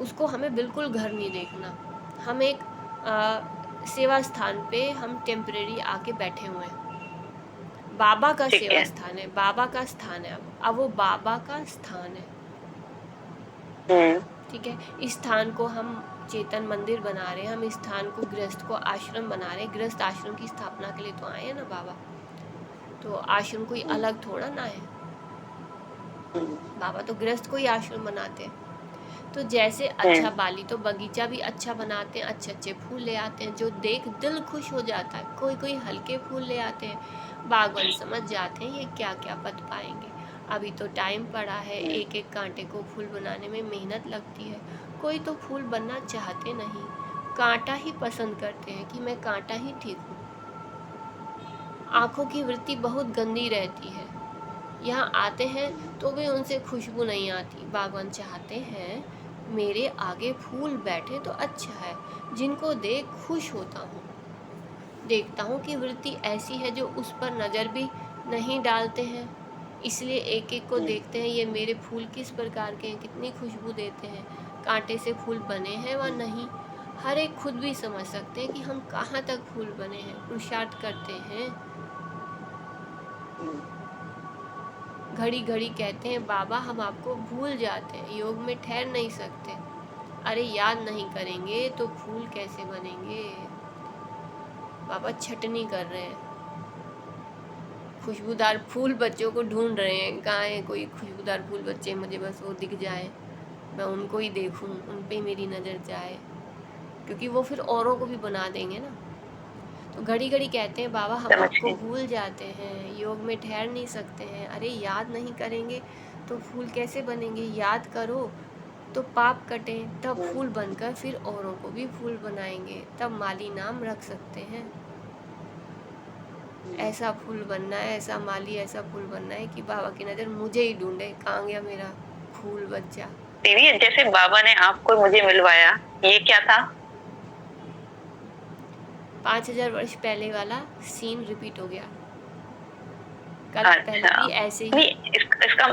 उसको हमें बिल्कुल घर नहीं देखना। हम एक सेवा स्थान पे हम टेम्परेरी आके बैठे हुए हैं, बाबा का सेवा स्थान है, बाबा का स्थान है। अब वो बाबा का स्थान है, ठीक है। इस स्थान को हम चेतन मंदिर बना रहे हैं, हम इस स्थान को गृहस्थ को आश्रम बना रहे हैं। गृहस्थ आश्रम की स्थापना के लिए तो आए हैं ना बाबा, तो आश्रम कोई अलग थोड़ा ना है, बाबा तो गृहस्थ को ही आश्रम बनाते हैं। तो जैसे अच्छा बाली तो बगीचा भी अच्छा बनाते हैं, अच्छे अच्छे फूल ले आते हैं जो देख दिल खुश हो जाता है। कोई कोई हल्के फूल ले आते हैं, बागवान समझ जाते हैं ये क्या क्या पद पाएंगे। अभी तो टाइम पड़ा है, एक एक कांटे को फूल बनाने में मेहनत लगती है। कोई तो फूल बनना चाहते नहीं, कांटा ही पसंद करते हैं कि मैं कांटा ही ठीक हूँ। आँखों की वृत्ति बहुत गंदी रहती है, यहाँ आते हैं तो भी उनसे खुशबू नहीं आती। बागवान चाहते हैं मेरे आगे फूल बैठे तो अच्छा है, जिनको देख खुश होता हूँ। देखता हूँ कि वृत्ति ऐसी है जो उस पर नज़र भी नहीं डालते हैं, इसलिए एक एक को देखते हैं ये मेरे फूल किस प्रकार के हैं, कितनी खुशबू देते हैं, कांटे से फूल बने हैं व नहीं। हर एक खुद भी समझ सकते हैं कि हम कहाँ तक फूल बने हैं, पुरुषार्थ करते हैं। घड़ी घड़ी कहते हैं बाबा हम आपको भूल जाते हैं, योग में ठहर नहीं सकते। अरे याद नहीं करेंगे तो फूल कैसे बनेंगे। बाबा छटनी कर रहे हैं, खुशबूदार फूल बच्चों को ढूंढ रहे हैं। कहाँ है कोई खुशबूदार फूल बच्चे, मुझे बस वो दिख जाए, मैं उनको ही देखूं, उन पे मेरी नज़र जाए, क्योंकि वो फिर औरों को भी बना देंगे ना। तो घड़ी घड़ी कहते हैं बाबा हम समझ आपको गई। भूल जाते हैं, योग में ठहर नहीं सकते हैं। अरे याद नहीं करेंगे तो फूल कैसे बनेंगे। याद करो तो पाप कटें, तब फूल बनकर फिर औरों को भी फूल बनाएंगे, तब माली नाम रख सकते हैं। ऐसा फूल बनना है, ऐसा माली, ऐसा फूल बनना है कि बाबा की नज़र मुझे ही ढूंढे, कहाँ गया मेरा फूल बच्चा। दीदी जैसे बाबा ने आपको मुझे मिलवाया, ये क्या था? 5000 वर्ष पहले वाला सीन रिपीट हो गया। कल पहले अच्छा, भी ऐसे ही। नहीं इसका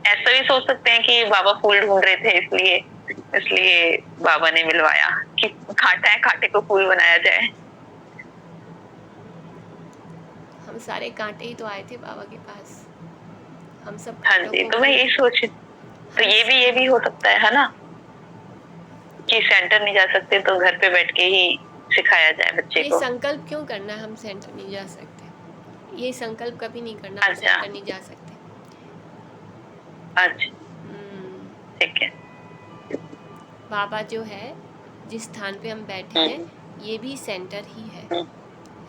ऐसा भी सोच सकते हैं कि बाबा फूल ढूंढ रहे थे, इसलिए इसलिए बाबा ने मिलवाया कि कांटा है, कांटे को फूल बनाया जाए। हम सारे कांटे ही तो आए थे बाबा के पास, हम सब हाँ कांटों जी, को तो मैं भी यही सोच, तो ये भी हो सकता है ना, कि सेंटर नहीं जा सकते तो घर पे बैठ के ही सिखाया जाए बच्चे ये को। संकल्प क्यों करना है हम सेंटर नहीं जा सकते, ये संकल्प कभी नहीं करना हम अच्छा सेंटर नहीं जा सकते। अच्छा, हम्म, ठीक है। बाबा जो है जिस स्थान पे हम बैठे हैं ये भी सेंटर ही है।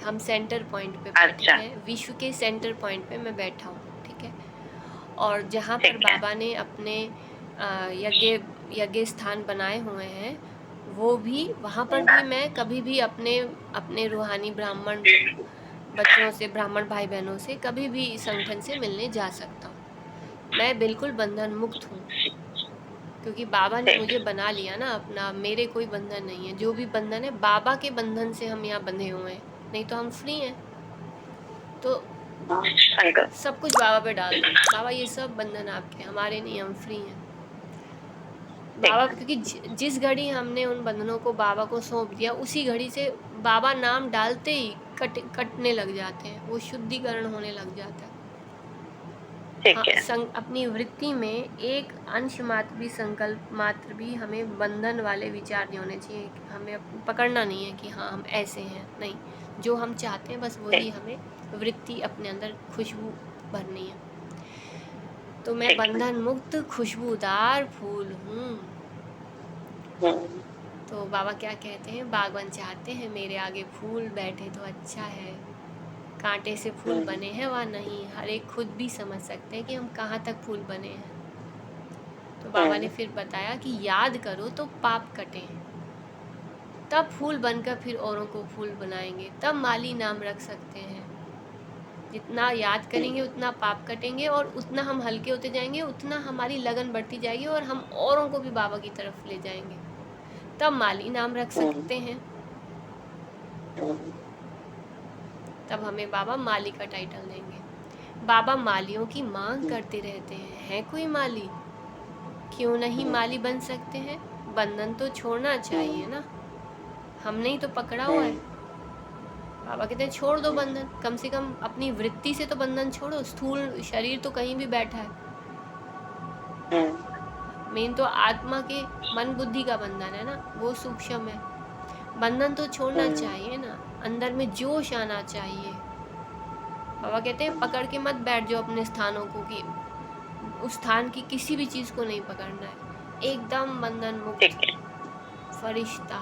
हम सेंटर पॉइंट पे बैठे अच्छा हैं, विश्व के सेंटर पॉइंट पे मैं बैठा हूँ, ठीक है। और जहाँ पर ठीक है। बाबा ने अपने यज्ञ यज्ञ स्थान बनाए हुए हैं, वो भी वहाँ पर भी मैं कभी भी अपने अपने रूहानी ब्राह्मण बच्चों से, ब्राह्मण भाई बहनों से कभी भी संगठन से मिलने जा सकता हूँ। मैं बिल्कुल बंधन मुक्त हूँ, क्योंकि बाबा ने मुझे बना लिया ना अपना, मेरे कोई बंधन नहीं है। जो भी बंधन है बाबा के बंधन से हम यहाँ बंधे हुए हैं, नहीं तो हम फ्री हैं। तो अंकल सब कुछ बाबा पे डाल दो, बाबा ये सब बंधन आपके, हमारे नहीं, हम फ्री हैं। बाबा क्योंकि जिस घड़ी हमने उन बंधनों को बाबा को सौंप दिया, उसी घड़ी से बाबा नाम डालते ही कटने लग जाते हैं, वो शुद्धिकरण होने लग जाता है। ठीक है। अपनी वृत्ति में एक अंश मात्र भी, संकल्प मात्र भी हमें बंधन वाले विचार नहीं होने चाहिए। हमें पकड़ना नहीं है कि हाँ हम ऐसे हैं, नहीं, जो हम चाहते हैं बस वही हमें वृत्ति अपने अंदर खुशबू भरनी है। तो मैं बंधन मुक्त खुशबूदार फूल हूँ। तो बाबा क्या कहते हैं, बागवान चाहते हैं मेरे आगे फूल बैठे तो अच्छा है, कांटे से फूल बने हैं व नहीं, हर एक खुद भी समझ सकते हैं कि हम कहाँ तक फूल बने हैं। तो बाबा ने फिर बताया कि याद करो तो पाप कटें, तब फूल बनकर फिर औरों को फूल बनाएंगे, तब माली नाम रख सकते हैं। जितना याद करेंगे उतना पाप कटेंगे, और उतना हम हल्के होते जाएंगे, उतना हमारी लगन बढ़ती जाएगी, और हम औरों को भी बाबा की तरफ ले जाएंगे, तब माली नाम रख सकते हैं। तब हमें बाबा माली का टाइटल देंगे। बाबा मालियों की मांग करते रहते हैं, है कोई माली, क्यों नहीं माली बन सकते हैं। बंधन तो छोड़ना चाहिए ना, हमने ही तो पकड़ा हुआ है। बाबा कहते हैं छोड़ दो बंधन, कम से कम अपनी वृत्ति से तो बंधन छोड़ो। स्थूल शरीर तो कहीं भी बैठा है, मेन तो आत्मा के मन बुद्धि का बंधन है ना, वो सूक्ष्म है। बंधन तो छोड़ना चाहिए ना, अंदर में जोश आना चाहिए। बाबा कहते हैं पकड़ के मत बैठ जाओ अपने स्थानों को, कि उस स्थान की किसी भी चीज को नहीं पकड़ना है, एकदम बंधन मुक्त फरिश्ता।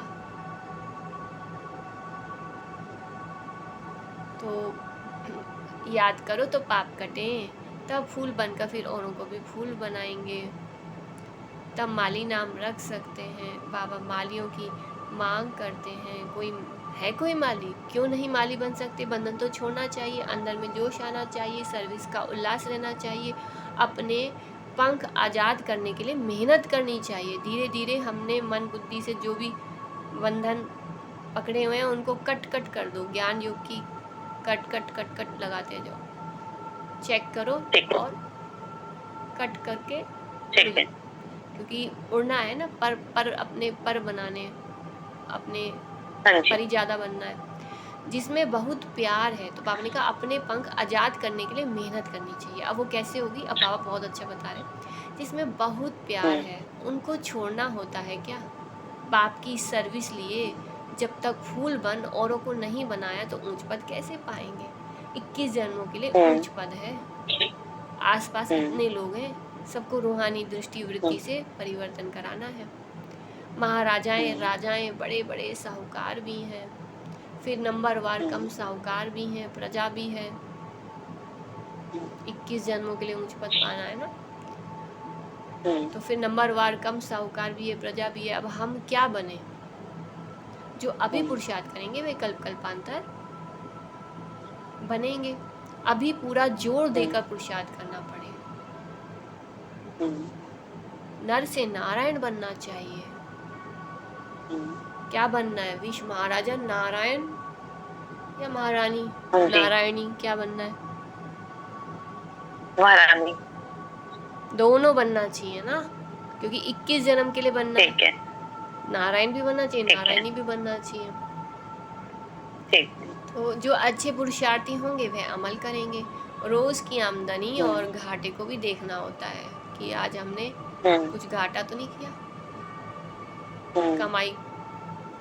तो याद करो तो पाप कटें, तब फूल बनकर फिर औरों को भी फूल बनाएंगे, तब माली नाम रख सकते हैं। बाबा मालियों की मांग करते हैं, कोई है कोई माली, क्यों नहीं माली बन सकते। बंधन तो छोड़ना चाहिए, अंदर में जोश आना चाहिए, सर्विस का उल्लास रहना चाहिए, अपने पंख आज़ाद करने के लिए मेहनत करनी चाहिए। धीरे धीरे हमने मन बुद्धि से जो भी बंधन पकड़े हुए हैं उनको कट कट कर दो, ज्ञान योग की कट कट कट कट लगाते जाओ, चेक करो और कट करके उड़ जाओ, क्योंकि उड़ना है ना, पर अपने पर बनाने, अपने हाँ जी। परिजादा बनना है, जिसमें बहुत प्यार है। तो बाबा ने कहा अपने पंख आज़ाद करने के लिए मेहनत करनी चाहिए। अब वो कैसे होगी, अब बाबा बहुत अच्छा बता रहे हैं। जिसमें बहुत प्यार हम्म, है, उनको छोड़ना होता है क्या? बाप की सर्विस लिए जब तक फूल बन औरों को नहीं बनाया तो ऊंच पद कैसे पाएंगे? 21 जन्मों के लिए हम्म, ऊंच पद है। आसपास हम्म, इतने लोग हैं, सबको रूहानी दृष्टि हम्म, वृत्ति से परिवर्तन कराना है। महाराजाएं, हम्म, राजाएं, बड़े बड़े साहूकार भी हैं, फिर नंबरवार हम्म, कम साहूकार भी हैं, प्रजा भी है। 21 जन्मों के लिए ऊंच पद पाना है ना, हम्म, तो फिर नंबरवार कम साहूकार भी है, प्रजा भी है। अब हम क्या बने? जो अभी हम्म, पुरुषार्थ करेंगे वे कल्प कल्पांतर बनेंगे। अभी पूरा जोर देकर पुरुषार्थ करना पड़ेगा। हम्म, नर से नारायण बनना चाहिए। हम्म, क्या बनना है? विश्व महाराजा नारायण या महारानी हाँ जी। नारायणी, क्या बनना है? महारानी। दोनों बनना चाहिए ना, क्योंकि 21 जन्म के लिए बनना है। ठीक है। नारायण भी बनना चाहिए, ठीक है। नारायणी भी बनना चाहिए। ठीक है। तो जो अच्छे पुरुषार्थी होंगे वह अमल करेंगे। रोज की आमदनी हम्म, और घाटे को भी देखना होता है कि आज हमने हम्म, कुछ घाटा तो नहीं किया, हम्म, कमाई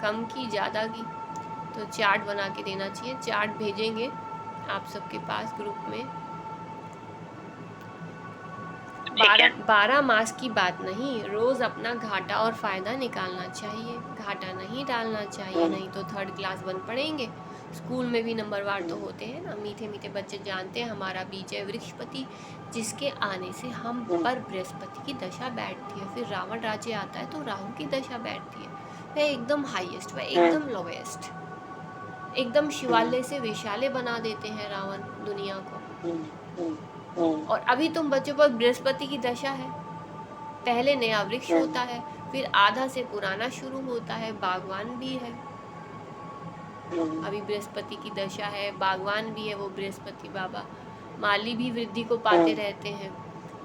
कम की ज़्यादा की। तो चार्ट बना के देना चाहिए। चार्ट भेजेंगे आप सबके पास ग्रुप में। ठीक है। 12 मास की बात नहीं, रोज अपना घाटा और फायदा निकालना चाहिए। घाटा नहीं डालना चाहिए, हम्म, नहीं तो थर्ड क्लास बन पड़ेंगे। स्कूल में भी नंबरवार तो हम्म, होते हैं ना। मीठे मीठे बच्चे जानते हैं हमारा बीज है वृक्षपति, जिसके आने से हम हम्म, पर बृहस्पति की दशा बैठती है। फिर रावण राज्य आता है तो राहु की दशा बैठती है। वह एकदम हाईएस्ट, वह हम्म, एकदम लोवेस्ट, एकदम हम्म, शिवालय से विशाले बना देते हैं रावण दुनिया को। हम्म, हम्म, हम्म, और अभी तुम बच्चों पर बृहस्पति की दशा है। पहले नया वृक्ष हम्म, होता है, फिर आधा से पुराना शुरू होता है, बागवान भी है। हम्म, अभी बृहस्पति की दशा है, बागवान भी है वो बृहस्पति बाबा। माली भी वृद्धि को पाते हम्म, रहते हैं,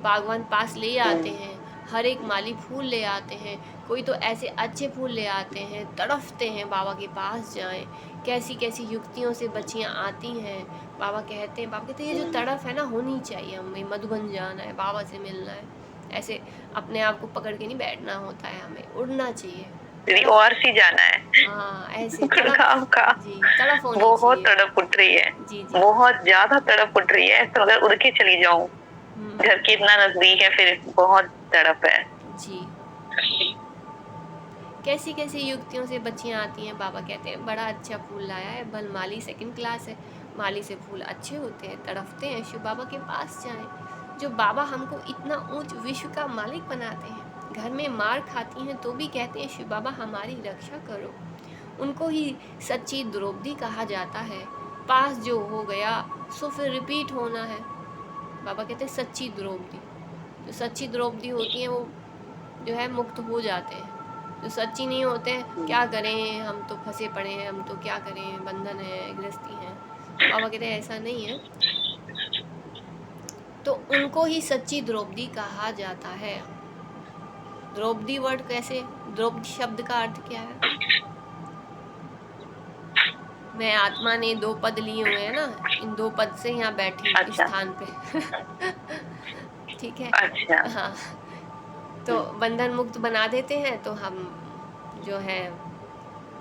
बागवान पास ले आते हम्म, हैं। हर एक माली फूल ले आते हैं, कोई तो ऐसे अच्छे फूल ले आते हैं, तड़फते हैं बाबा के पास जाएं। कैसी कैसी युक्तियों से बच्चियां आती हैं। बाबा कहते हैं ये जो हम्म। तड़फ है ना होनी चाहिए, हमें मधुबन जाना है, बाबा से मिलना है। ऐसे अपने आप को पकड़ के नहीं बैठना होता है, हमें उड़ना चाहिए। दीदी तड़फ, और सी जाना है। हाँ ऐसे तड़प, गुड़गांव का जी तड़प होनी बहुत चाहिए। तड़प उठ रही है। जी जी। बहुत ज्यादा तड़प उठ रही है, तो अगर उड़ के चली जाऊं, घर के इतना नजदीक है, फिर बहुत तड़प है। जी। कैसी कैसी युक्तियों से बच्चियां आती हैं। बाबा कहते हैं बड़ा अच्छा फूल लाया है, भल माली सेकंड क्लास है। माली से फूल अच्छे होते हैं, तड़फते हैं, शिव बाबा के पास जाएं। जो बाबा हमको इतना ऊंच विश्व का मालिक बनाते हैं, घर में मार खाती हैं तो भी कहते हैं शिव बाबा हमारी रक्षा करो। उनको ही सच्ची द्रौपदी कहा जाता है। पास जो हो गया सो फिर रिपीट होना है। बाबा कहते हैं सच्ची द्रौपदी, जो सच्ची द्रौपदी होती हैं वो जो है मुक्त हो जाते हैं। जो सच्ची नहीं होते हैं, क्या करें हम तो फंसे पड़े हैं, हम तो क्या करें, बंधन है, गृहस्थी है। तो बाबा कहते हैं ऐसा नहीं है। तो उनको ही सच्ची द्रौपदी कहा जाता है। द्रौपदी वर्ड कैसे, द्रौपदी शब्द का अर्थ क्या है? मैं आत्मा ने 2 पद लिए हुए हैं ना, इन 2 पद से यहाँ बैठी हूँ इस अच्छा। स्थान पे। ठीक है। अच्छा। हाँ, तो बंधन मुक्त बना देते हैं तो हम जो है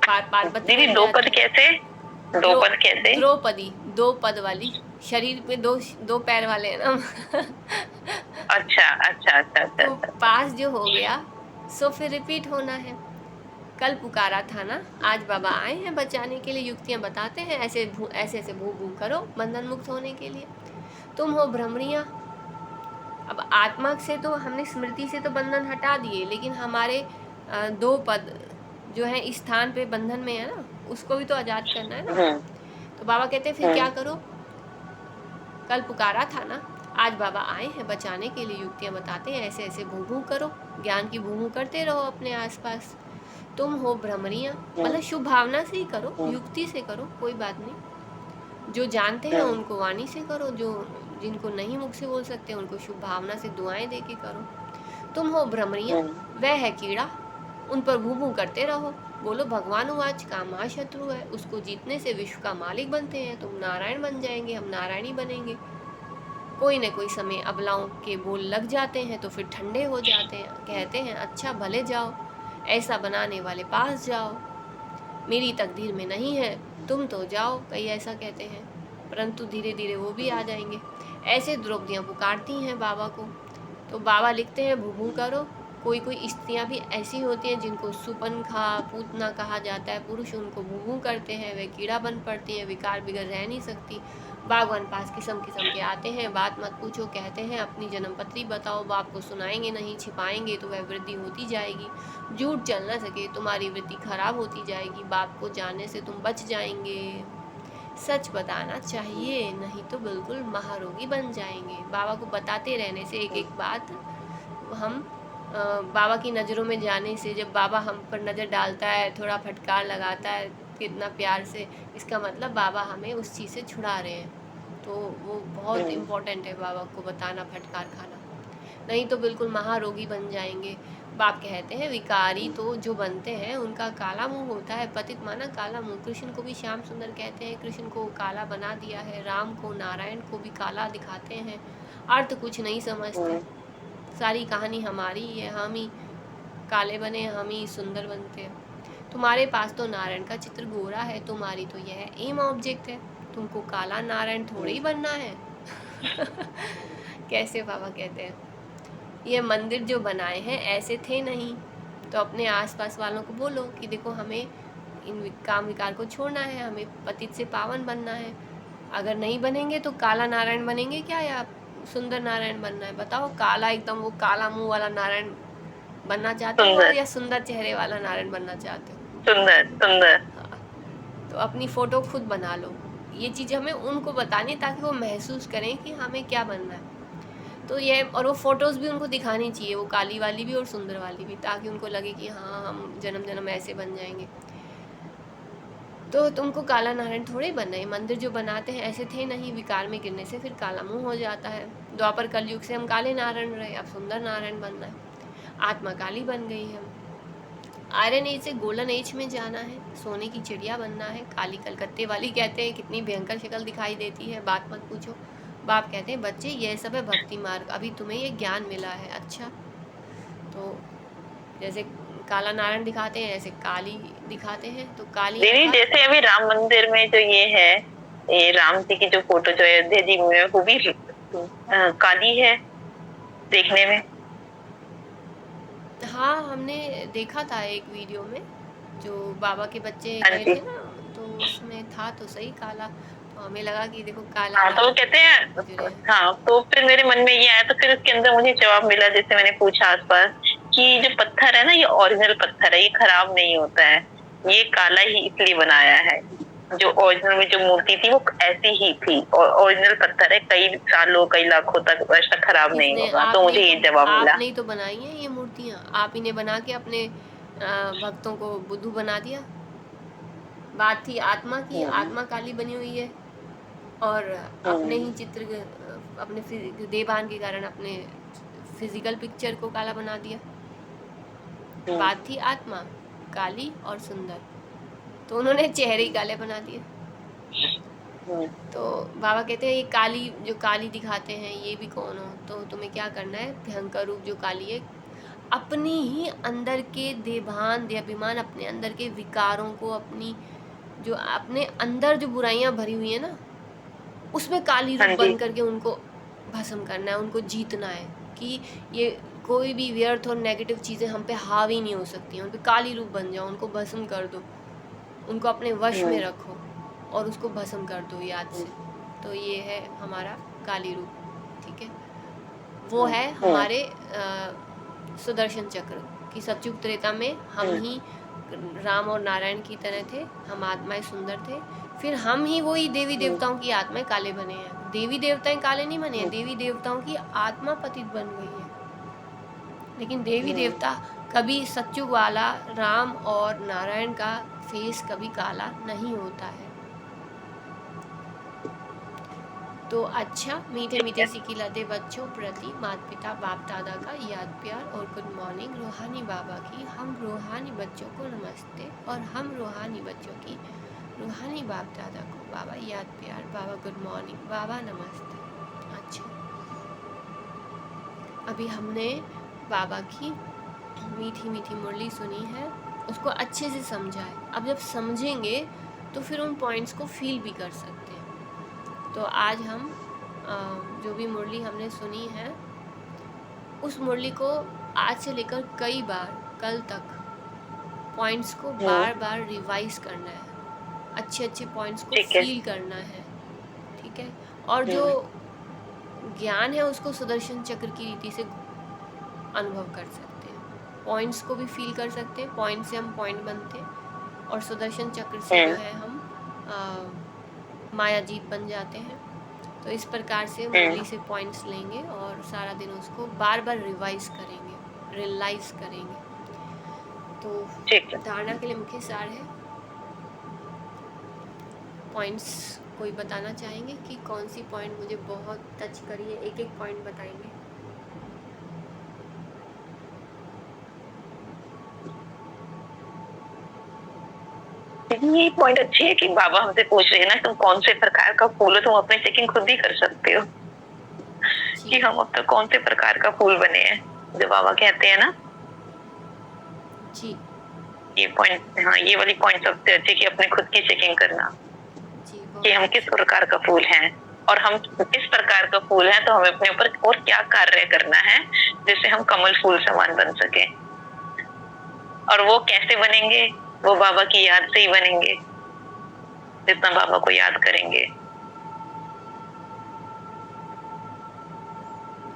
पार्वती दीदी बन दो जाते पद हैं। कैसे? दो पद कैसे? द्रौपदी 2 पद वाली, शरीर पे दो पैर वाले हैं ना। अच्छा, अच्छा, अच्छा, अच्छा, तो अच्छा। पास जो हो गया सो फिर रिपीट होना है। कल पुकारा था ना, आज बाबा आए हैं बचाने के लिए। युक्तियां बताते हैं, ऐसे ऐसे भू भू करो बंधन मुक्त होने के लिए। तुम हो भ्रमरियां। अब आत्मा से तो हमने स्मृति से तो बंधन हटा दिए, लेकिन हमारे 2 पद जो है इस स्थान पे बंधन में है ना, उसको भी तो आज़ाद करना है ना। हम्म, तो बाबा कहते हैं फिर क्या हम्म, करो, कल पुकारा था ना, आज बाबा आए हैं बचाने के लिए। युक्तियां बताते हैं, ऐसे ऐसे भू भू करो, ज्ञान की भू भू करते रहो अपने आसपास। तुम हो भ्रमरियां, मतलब शुभ भावना से ही करो, हम्म, युक्ति से करो, कोई बात नहीं। जो जानते हैं हम्म, उनको वाणी से करो, जो जिनको नहीं मुख से बोल सकते उनको शुभ भावना से दुआएं दे के करो। तुम हो भ्रमरियां, हम्म, वह है कीड़ा, उन पर भू भू करते रहो। बोलो भगवान उवाच, काम महाशत्रु है, उसको जीतने से विश्व का मालिक बनते हैं। तुम नारायण बन जाएंगे, हम नारायणी बनेंगे। कोई न कोई समय अबलाओं के बोल लग जाते हैं तो फिर ठंडे हो जाते हैं, कहते हैं अच्छा भले जाओ, ऐसा बनाने वाले पास जाओ, मेरी तकदीर में नहीं है, तुम तो जाओ, कई ऐसा कहते हैं। परंतु धीरे धीरे वो भी आ जाएंगे। ऐसे द्रौपदियाँ पुकारती हैं बाबा को, तो बाबा लिखते हैं भू भू करो। कोई कोई स्त्रियाँ भी ऐसी होती हैं जिनको सुपनखा पूतना कहा जाता है, पुरुष उनको भू भू करते हैं, वे कीड़ा बन पड़ती हैं, विकार बिगड़ रह नहीं सकती। बागवान पास किस्म किस्म के आते हैं, बात मत पूछो, कहते हैं अपनी जन्मपत्री बताओ, बाप को सुनाएंगे नहीं, छिपाएंगे तो वह वृद्धि होती जाएगी, झूठ चल न सके तुम्हारी वृद्धि खराब होती जाएगी, बाप को जानने से तुम बच जाएंगे, सच बताना चाहिए नहीं तो बिल्कुल महारोगी बन जाएंगे। बाबा को बताते रहने से एक एक बात हम बाबा की नज़रों में जाने से, जब बाबा हम पर नज़र डालता है, थोड़ा फटकार लगाता है कितना प्यार से, इसका मतलब बाबा हमें उस चीज़ से छुड़ा रहे हैं। तो वो बहुत इम्पोर्टेंट है बाबा को बताना, फटकार खाना, नहीं तो बिल्कुल महारोगी बन जाएंगे। बाप कहते हैं विकारी तो जो बनते हैं उनका काला मुंह होता है, पतित माना काला मुंह। कृष्ण को भी श्याम सुंदर कहते हैं, कृष्ण को काला बना दिया है, राम को नारायण को भी काला दिखाते हैं, अर्थ कुछ नहीं समझते, सारी कहानी हमारी ही है, हम ही काले बने, हम ही सुंदर बनते हैं। तुम्हारे पास तो नारायण का चित्र गोरा है, तुम्हारी तो यह एम ऑब्जेक्ट है, तुमको काला नारायण थोड़ी ही बनना है। कैसे बाबा कहते हैं, ये मंदिर जो बनाए हैं ऐसे थे नहीं, तो अपने आसपास वालों को बोलो कि देखो हमें इन काम विकार को छोड़ना है, हमें पतित से पावन बनना है। अगर नहीं बनेंगे तो काला नारायण बनेंगे क्या, या सुंदर नारायण बनना है? बताओ, काला एकदम वो काला मुंह वाला नारायण बनना चाहते हो या सुंदर चेहरे वाला नारायण बनना चाहते हो? सुंदर सुंदर। हाँ, तो अपनी फोटो खुद बना लो। ये चीज़ हमें उनको बतानी ताकि वो महसूस करें कि हमें क्या बनना है। तो ये, और वो फ़ोटोज़ भी उनको दिखानी चाहिए, वो काली वाली भी और सुंदर वाली भी, ताकि उनको लगे कि हाँ हम जन्म जन्म ऐसे बन जाएंगे। तो तुमको काला नारायण थोड़े बनना है, मंदिर जो बनाते हैं ऐसे थे नहीं, विकार में गिरने से फिर काला मुंह हो जाता है। द्वापर कलयुग से हम काले नारायण रहे, अब सुंदर नारायण बनना है, आत्मा काली बन गई है। आयरन एज से गोल्डन एज में जाना है, सोने की चिड़िया बनना है। काली कलकत्ते वाली कहते हैं कितनी भयंकर शक्ल दिखाई देती है, बात मत पूछो। बाप कहते हैं बच्चे ये सब है भक्ति मार्ग, अभी तुम्हें ये ज्ञान मिला है। अच्छा, तो जैसे काला नारायण दिखाते हैं ऐसे काली दिखाते हैं, तो काली दीदी जैसे अभी राम मंदिर में जो ये है, ये राम जी की जो फोटो जो अयोध्या जी में, वो भी काली है देखने में। हाँ, हमने देखा था एक वीडियो में, जो बाबा के बच्चे गए थे ना, तो उसमें था तो सही काला, तो हमें लगा कि देखो काला। हाँ, तो वो कहते हैं, हाँ, तो फिर मेरे मन में ये आया, तो फिर उसके अंदर मुझे जवाब मिला, जैसे मैंने पूछा आसपास कि जो पत्थर है ना, ये ओरिजिनल पत्थर है, ये खराब नहीं होता है, ये काला ही इसलिए बनाया है। जो ओरिजिनल में जो मूर्ति थी वो ऐसी ही थी, और ओरिजिनल पत्थर है, कई सालों कई लाखों तक वैसा खराब नहीं होगा। तो मुझे ये जवाब मिला। आपने तो बनाई है ये मूर्तियाँ, आप ही ने बना के अपने भक्तों को बुद्धू बना दिया। बात थी आत्मा की, आत्मा काली बनी हुई है, और अपने ही चित्र, अपने देवान के कारण अपने फिजिकल पिक्चर को काला बना दिया। बात थी आत्मा काली और सुंदर, तो उन्होंने चेहरे ही काले बना दिए। तो बाबा कहते हैं ये काली, जो काली दिखाते हैं ये भी कौन हो, तो तुम्हें क्या करना है, भयंकर रूप जो काली है, अपनी ही अंदर के देभान देहाभिमान, अपने अंदर के विकारों को, अपनी जो अपने अंदर जो बुराइयां भरी हुई है ना, उसमें काली रूप बन करके उनको भस्म करना है, उनको जीतना है कि ये कोई भी व्यर्थ और नेगेटिव चीज़ें हम पे हावी नहीं हो सकती हैं। उन पे काली रूप बन जाओ, उनको भस्म कर दो, उनको अपने वश में रखो और उसको भस्म कर दो याद से। तो ये है हमारा काली रूप, ठीक है। वो है हमारे सुदर्शन चक्र की सतयुग त्रेता में हम ही राम और नारायण की तरह थे, हम आत्माएं सुंदर थे, फिर हम ही वही देवी देवताओं की आत्माएं काले बने हैं। देवी देवताएं काले नहीं बने हैं, देवी देवताओं की आत्मा पतित बन गई है, लेकिन देवी देवता कभी सतयुग वाला राम और नारायण का फेस कभी काला नहीं होता है। तो अच्छा, मीठे ठीक मीठे है। सिखिलाते बच्चों प्रति माता पिता बाप दादा का याद प्यार और गुड मॉर्निंग रूहानी बाबा की। हम रूहानी बच्चों को नमस्ते और हम रूहानी बच्चों की रूहानी बाप दादा को बाबा याद प्यार, बाबा गुड मॉर्निंग, बाबा नमस्ते। अच्छा, अभी हमने बाबा की मीठी मीठी मुरली सुनी है, उसको अच्छे से समझा है। अब जब समझेंगे तो फिर उन पॉइंट्स को फील भी कर सकते हैं। तो आज हम जो भी मुरली हमने सुनी है, उस मुरली को आज से लेकर कई बार कल तक पॉइंट्स को बार बार रिवाइज करना है, अच्छे अच्छे पॉइंट्स को ठीक है। फील करना है, ठीक है। और जो ज्ञान है उसको सुदर्शन चक्र की रीति से अनुभव कर सकते हैं, पॉइंट्स को भी फील कर सकते हैं, पॉइंट से हम पॉइंट बनते हैं और सुदर्शन चक्र से जो है हम मायाजीत बन जाते हैं। तो इस प्रकार से मुरली से पॉइंट्स लेंगे और सारा दिन उसको बार बार रिवाइज करेंगे, रियलाइज करेंगे। तो ठीक है। धारणा के लिए मुख्य सार है, पॉइंट्स कोई बताना चाहेंगे कि कौन सी पॉइंट मुझे बहुत टच करी है? एक एक पॉइंट बताएंगे। ये पॉइंट अच्छी है कि बाबा हमसे पूछ रहे हैं ना, तुम कौन से प्रकार का फूल हो, तुम अपनी चेकिंग खुद भी कर सकते हो कि हम अब तक कौन से प्रकार का फूल बने हैं, जो बाबा कहते हैं ना जी। ये पॉइंट, हाँ ये वाली पॉइंट सबसे अच्छी कि अपने खुद की चेकिंग करना जी, कि हम किस प्रकार का फूल हैं और हम किस प्रकार का फूल हैं, तो हमें अपने ऊपर और क्या कार्य करना है जिससे हम कमल फूल समान बन सके। और वो कैसे बनेंगे? वो बाबा की याद से ही बनेंगे, जितना बाबा को याद करेंगे।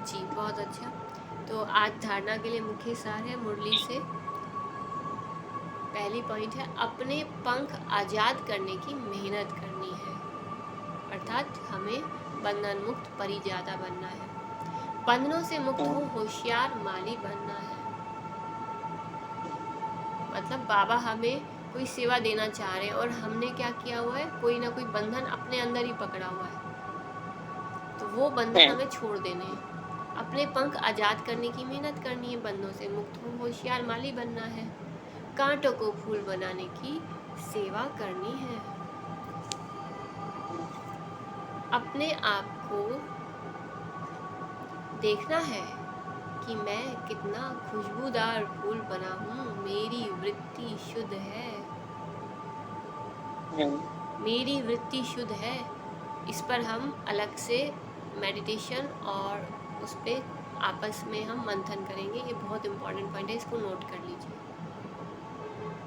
जी, बहुत अच्छा। तो आज धारणा के लिए मुख्य सार है मुरली से। पहली पॉइंट है, अपने पंख आजाद करने की मेहनत करनी है, अर्थात हमें बंधन मुक्त परिजादा बनना है, बंधनों से मुक्त हो होशियार माली बनना है। मतलब बाबा हमें कोई सेवा देना चाह रहे हैं और हमने क्या किया हुआ है, कोई ना कोई बंधन अपने अंदर ही पकड़ा हुआ है, तो वो बंधन हमें छोड़ देने हैं। अपने पंख आजाद करने की मेहनत करनी है, बंधनों से मुक्त हो होशियार माली बनना है, कांटों को फूल बनाने की सेवा करनी है, अपने आप को देखना है कि मैं कितना खुशबूदार फूल बना हूँ, मेरी वृत्ति शुद्ध है, मेरी वृत्ति शुद्ध है। इस पर हम अलग से मेडिटेशन और उस पर आपस में हम मंथन करेंगे। ये बहुत इम्पोर्टेंट पॉइंट है, इसको नोट कर लीजिए।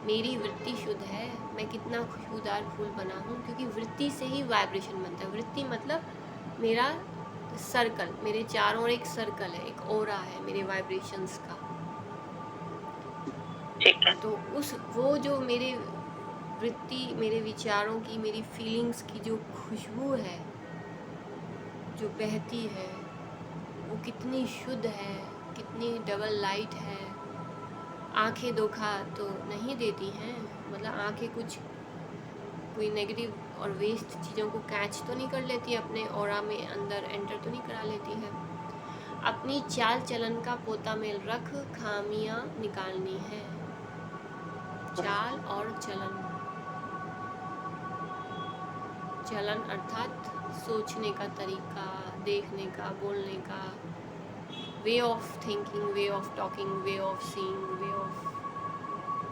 मेरी वृत्ति शुद्ध है, मैं कितना खुशबूदार फूल बना हूँ, क्योंकि वृत्ति से ही वाइब्रेशन बनता है। वृत्ति मतलब मेरा सर्कल, मेरे चारों ओर एक सर्कल है, एक ओरा है मेरे वाइब्रेशंस का। ठीक है। तो उस वो जो मेरे वृत्ति, मेरे विचारों की, मेरी फीलिंग्स की जो खुशबू है, जो बहती है, वो कितनी शुद्ध है, कितनी डबल लाइट है। आंखें धोखा तो नहीं देती हैं, मतलब आंखें कुछ कोई नेगेटिव और वेस्ट चीज़ों को कैच तो नहीं कर लेती, अपने ऑरा में अंदर एंटर तो नहीं करा लेती है। अपनी चाल चलन का पोता मेल रख खामियां निकालनी है। चाल और चलन, चलन अर्थात सोचने का तरीका, देखने का, बोलने का, way of thinking, way of talking, way of seeing, way of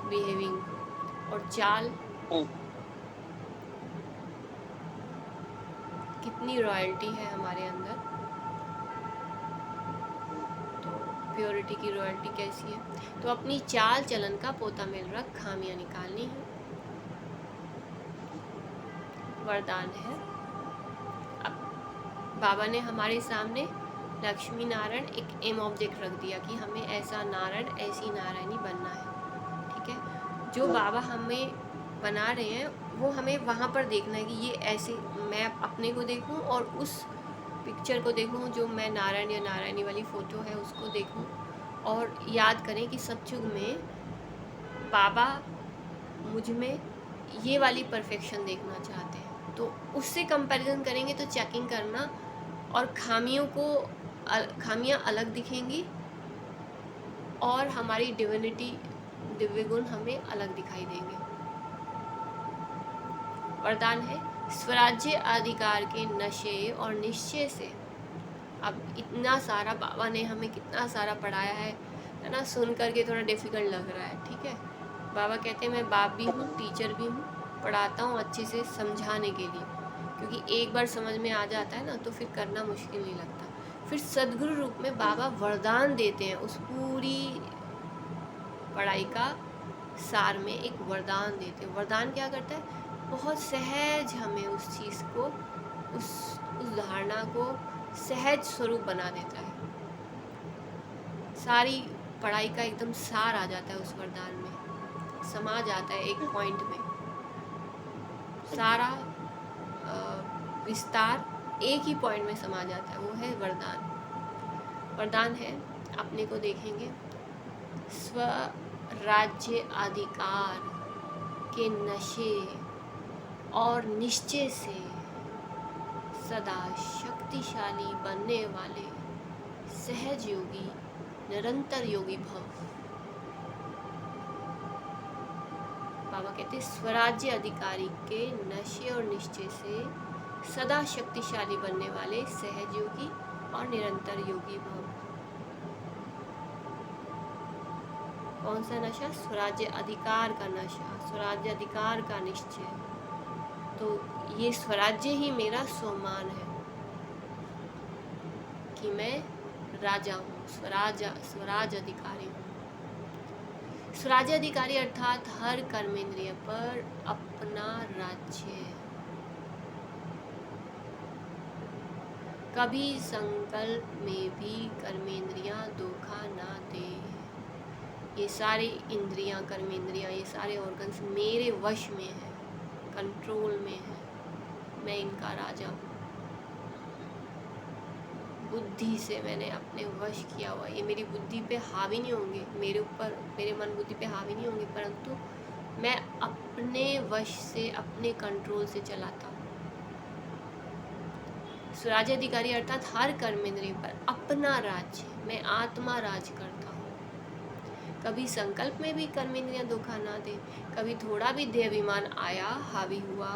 behaving. और चाल कितनी रॉयल्टी है हमारे अंदर, तो प्योरिटी की रॉयल्टी कैसी है। तो अपनी चाल चलन का पोता मेल रख खामियां निकालनी है। वरदान है, अब बाबा ने हमारे सामने लक्ष्मी नारायण एक एम ऑब्जेक्ट रख दिया कि हमें ऐसा नारायण, ऐसी नारायणी बनना है, ठीक है। जो बाबा हमें बना रहे हैं वो हमें वहाँ पर देखना है कि ये ऐसे, मैं अपने को देखूं और उस पिक्चर को देखूं जो मैं नारायण या नारायणी वाली फ़ोटो है उसको देखूं, और याद करें कि सतयुग में बाबा मुझ में ये वाली परफेक्शन देखना चाहते हैं। तो उससे कंपैरिजन करेंगे तो चेकिंग करना और खामियां अलग दिखेंगी और हमारी डिविनिटी, दिव्य गुण हमें अलग दिखाई देंगे। वरदान है स्वराज्य अधिकार के नशे और निश्चय से। अब इतना सारा बाबा ने हमें कितना सारा पढ़ाया है ना, सुन करके थोड़ा डिफिकल्ट लग रहा है, ठीक है। बाबा कहते हैं मैं बाप भी हूँ, टीचर भी हूँ, पढ़ाता हूँ अच्छे से समझाने के लिए, क्योंकि एक बार समझ में आ जाता है ना तो फिर करना मुश्किल नहीं लगता। फिर सदगुरु रूप में बाबा वरदान देते हैं, उस पूरी पढ़ाई का सार में एक वरदान देते हैं। वरदान क्या करता है, बहुत सहज हमें उस चीज़ को, उस धारणा को सहज स्वरूप बना देता है। सारी पढ़ाई का एकदम सार आ जाता है उस वरदान में, समा जाता है एक पॉइंट में, सारा विस्तार एक ही पॉइंट में समा जाता है, वो है वरदान। वरदान है, अपने को देखेंगे, स्वराज्य अधिकार के नशे और निश्चय से सदा शक्तिशाली बनने वाले सहज योगी, निरंतर योगी भव। बाबा कहते स्वराज्य अधिकारी के नशे और निश्चय से सदा शक्तिशाली बनने वाले सहज योगी और निरंतर योगी भव। कौन सा नशा? स्वराज्य अधिकार का नशा, स्वराज्य अधिकार का निश्चय। तो ये स्वराज्य ही मेरा स्वमान है कि मैं राजा हूँ, स्वराज अधिकारी हूँ। स्वराज्य अधिकारी अर्थात हर कर्मेंद्रिय पर अपना राज्य, कभी संकल्प में भी कर्मेंद्रियां धोखा ना दे। ये सारी इंद्रियां, कर्मेंद्रियां, ये सारे ऑर्गन्स मेरे वश में है, कंट्रोल में है, मैं इनका राजा हूँ। बुद्धि से मैंने अपने वश किया हुआ, ये मेरी बुद्धि पे हावी नहीं होंगे, मेरे ऊपर, मेरे मन बुद्धि पे हावी नहीं होंगे, परंतु मैं अपने वश से, अपने कंट्रोल से चलाता हूँ। स्वराज्य अधिकारी अर्थात हर कर्मेंद्रिय पर अपना राज्य, मैं आत्मा राज करता हूँ। कभी संकल्प में भी कर्मेंद्रियां धोखा ना दे, कभी थोड़ा भी देहाभिमान आया, हावी हुआ,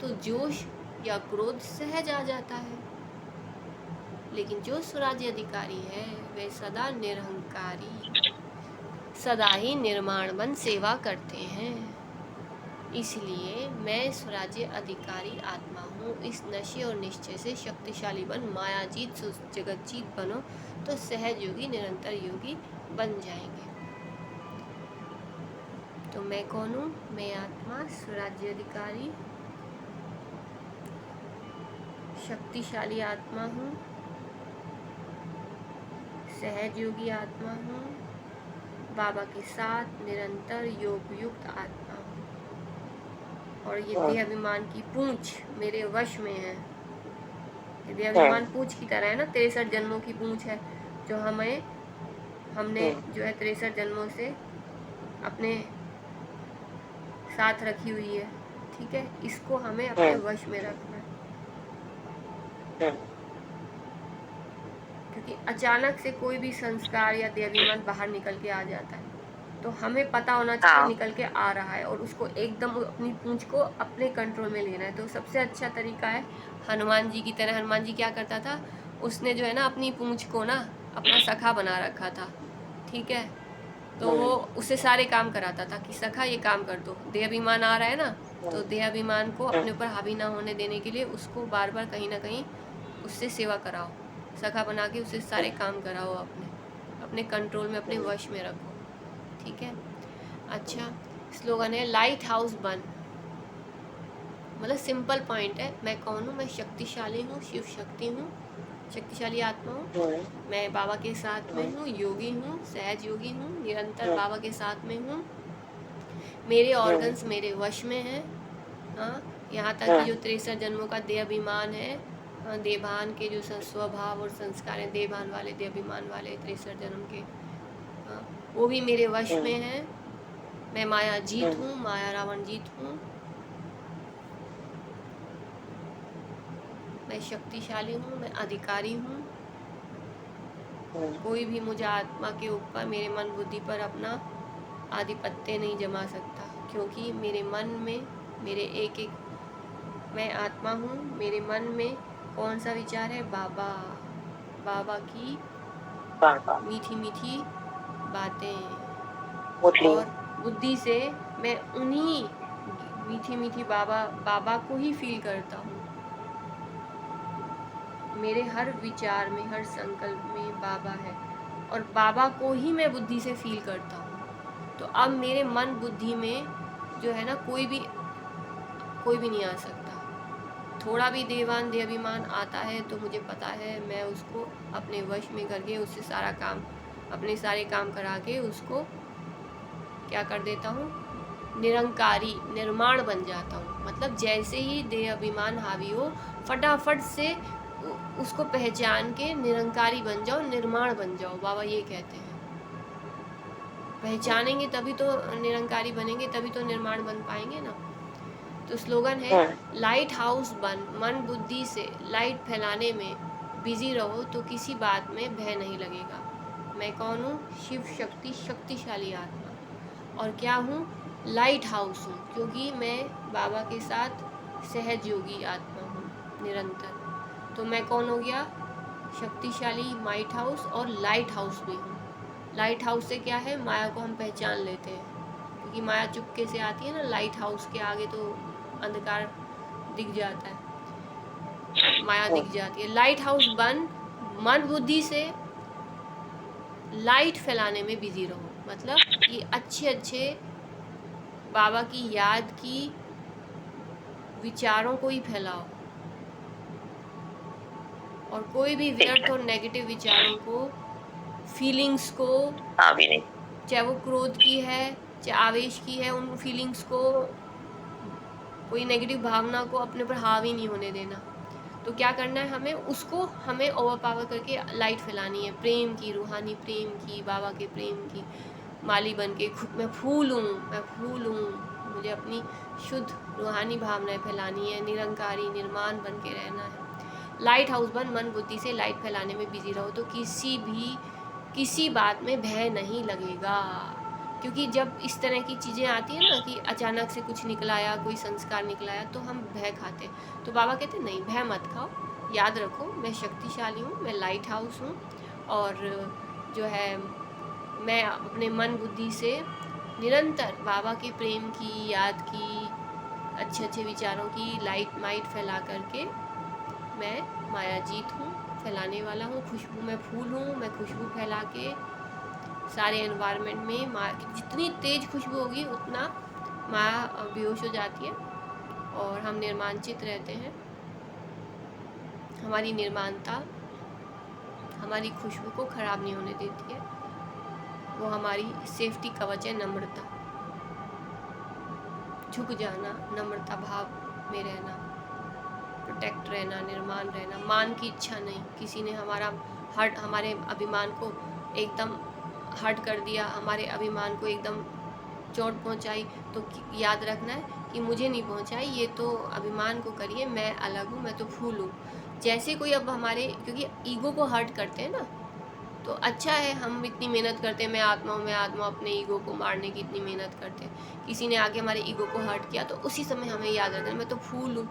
तो जोश या क्रोध सहज आ जाता है। लेकिन जो स्वराज्य अधिकारी है वे सदा निरहंकारी, सदा ही निर्माण बन सेवा करते हैं। इसलिए मैं स्वराज्य अधिकारी आत्मा हूँ। इस नशे और निश्चय से शक्तिशाली बन, मायाजीत जगतजीत बनो तो सहज योगी, निरंतर योगी बन जाएंगे। तो मैं कौन हूँ? मैं आत्मा, स्वराज्य अधिकारी, शक्तिशाली आत्मा हूँ, सहज योगी आत्मा हूँ, बाबा के साथ निरंतर योग युक्त आत्मा हूँ। और ये देह अभिमान की पूंछ मेरे वश में है। ये देह अभिमान पूंछ की तरह है ना, 63 जन्मों की पूंछ है, जो हमने जो है 63 जन्मों से अपने साथ रखी हुई है, ठीक है। इसको हमें अपने वश में रखना है, क्योंकि अचानक से कोई भी संस्कार या देहाभिमान बाहर निकल के आ जाता है, तो हमें पता होना चाहिए निकल के आ रहा है, और उसको एकदम अपनी पूंछ को अपने कंट्रोल में लेना है। तो सबसे अच्छा तरीका है हनुमान जी की तरह। हनुमान जी क्या करता था, उसने जो है ना अपनी पूंछ को ना अपना सखा बना रखा था, ठीक है। तो वो उससे सारे काम कराता था कि सखा ये काम कर दो। देहाभिमान आ रहा है ना, तो देहाभिमान को अपने ऊपर हावी ना होने देने के लिए उसको बार बार कहीं ना कहीं उससे सेवा कराओ, सखा बना के उससे सारे काम कराओ, अपने कंट्रोल में, अपने वश में रखो, ठीक है। अच्छा, स्लोगन है लाइट हाउस बन, मतलब सिंपल पॉइंट है, मैं कौन हूँ? मैं शक्तिशाली हूँ, शिव शक्ति हूँ, शक्तिशाली आत्मा हूँ, मैं बाबा के साथ में हूँ, योगी हूँ, सहज योगी हूँ, निरंतर बाबा के साथ में हूँ, मेरे ऑर्गन्स मेरे वश में हैं। हाँ, यहाँ तक कि जो 63 जन्मों का देहाभिमान है, देवभान के जो स्वभाव और संस्कार हैं, देवभान वाले, देहाभिमान वाले 63 जन्म के, हाँ, वो भी मेरे वश में है। मैं माया जीत हूँ, माया रावण जीत हूँ। मैं शक्तिशाली हूँ, मैं अधिकारी हूँ। हम्म, कोई भी मुझे आत्मा के ऊपर, मेरे मन बुद्धि पर अपना आधिपत्य नहीं जमा सकता, क्योंकि मेरे मन में, मेरे एक एक, मैं आत्मा हूँ, मेरे मन में कौन सा विचार है? बाबा, बाबा की बाबा मीठी मीठी बातें, मुरली। और बुद्धि से मैं उन्हीं मीठी मीठी बाबा बाबा को ही फील करता हूँ। मेरे हर विचार में, हर संकल्प में बाबा है, और बाबा को ही मैं बुद्धि से फील करता हूँ। तो अब मेरे मन बुद्धि में जो है ना, कोई भी नहीं आ सकता। थोड़ा भी देवान दे अभिमान आता है तो मुझे पता है, मैं उसको अपने वश में करके उससे सारा काम, अपने सारे काम करा के उसको क्या कर देता हूँ? निरंकारी, निर्माण बन जाता हूँ। मतलब जैसे ही देह अभिमान हावी हो, फटाफट से उसको पहचान के निरंकारी बन जाओ, निर्माण बन जाओ। बाबा ये कहते हैं, पहचानेंगे तभी तो निरंकारी बनेंगे, तभी तो निर्माण बन पाएंगे ना। तो स्लोगन है, लाइट हाउस बन, मन बुद्धि से लाइट फैलाने में बिजी रहो तो किसी बात में भय नहीं लगेगा। मैं कौन हूँ? शिव शक्ति, शक्तिशाली आत्मा। और क्या हूँ? लाइट हाउस हूँ, क्योंकि मैं बाबा के साथ सहयोगी आत्मा हूँ निरंतर। तो मैं कौन हो गया? शक्तिशाली माइट हाउस और लाइट हाउस भी हूँ। लाइट हाउस से क्या है? माया को हम पहचान लेते हैं, क्योंकि माया चुपके से आती है ना, लाइट हाउस के आगे तो अंधकार दिख जाता है, माया दिख जाती है। लाइट हाउस बन, मन बुद्धि से लाइट फैलाने में बिजी रहो। मतलब ये अच्छे अच्छे बाबा की याद की विचारों को ही फैलाओ, और कोई भी ठीक व्यर्थ है। और नेगेटिव विचारों को, फीलिंग्स को, हाँ भी नहीं। चाहे वो क्रोध की है, चाहे आवेश की है, उन फीलिंग्स को, कोई नेगेटिव भावना को अपने पर हावी नहीं होने देना। तो क्या करना है हमें? उसको हमें ओवर पावर करके लाइट फैलानी है, प्रेम की, रूहानी प्रेम की, बाबा के प्रेम की माली बन के। खुद मैं फूल हूँ, मैं फूल हूँ, मुझे अपनी शुद्ध रूहानी भावनाएं फैलानी है, निरंकारी निर्माण बन के रहना है। लाइट हाउस बन, मन बुद्धि से लाइट फैलाने में बिजी रहो तो किसी बात में भय नहीं लगेगा। क्योंकि जब इस तरह की चीज़ें आती हैं ना, कि अचानक से कुछ निकलाया, कोई संस्कार निकलाया, तो हम भय खाते। तो बाबा कहते नहीं, भय मत खाओ, याद रखो मैं शक्तिशाली हूँ, मैं लाइट हाउस हूँ, और जो है मैं अपने मन बुद्धि से निरंतर बाबा के प्रेम की, याद की, अच्छे अच्छे विचारों की लाइट माइट फैला करके मैं मायाजीत हूँ, फैलाने वाला हूँ। खुशबू, मैं फूल हूँ, मैं खुशबू फैला के सारे एनवायरनमेंट में, जितनी तेज खुशबू होगी उतना माया बेहोश हो जाती है, और हम निर्माणचित रहते हैं। हमारी निर्माणता हमारी खुशबू को खराब नहीं होने देती है, वो हमारी सेफ्टी कवच है। नम्रता, झुक जाना, नम्रता भाव में रहना, प्रोटेक्ट रहना, निर्माण रहना, मान की इच्छा नहीं। किसी ने हमारे अभिमान को एकदम हर्ट कर दिया, हमारे अभिमान को एकदम चोट पहुंचाई, तो याद रखना है कि मुझे नहीं पहुंचाई, ये तो अभिमान को करिए, मैं अलग हूँ, मैं तो फूल हूँ। जैसे कोई अब हमारे, क्योंकि ईगो को हर्ट करते हैं ना, तो अच्छा है हम इतनी मेहनत करते हैं, मैं आत्मा हूँ, मैं आत्मा, अपने ईगो को मारने की इतनी मेहनत करते हैं। किसी ने आके हमारे ईगो को हर्ट किया तो उसी समय हमें याद रखना, मैं तो फूल हूँ,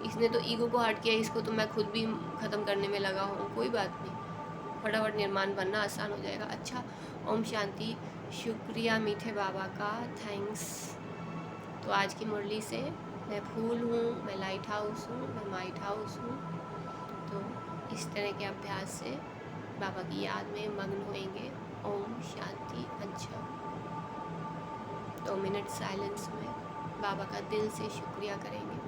इसने तो ईगो को हर्ट किया, इसको तो मैं खुद भी ख़त्म करने में लगा हूँ। कोई बात नहीं, फटाफट निर्माण बनना आसान हो जाएगा। अच्छा, ओम शांति। शुक्रिया मीठे बाबा का, थैंक्स। तो आज की मुरली से, मैं फूल हूँ, मैं लाइट हाउस हूँ, मैं माइट हाउस हूँ। तो इस तरह के अभ्यास से बाबा की याद में मग्न होएंगे। ओम शांति। अच्छा, 2 मिनट साइलेंस में बाबा का दिल से शुक्रिया करेंगे।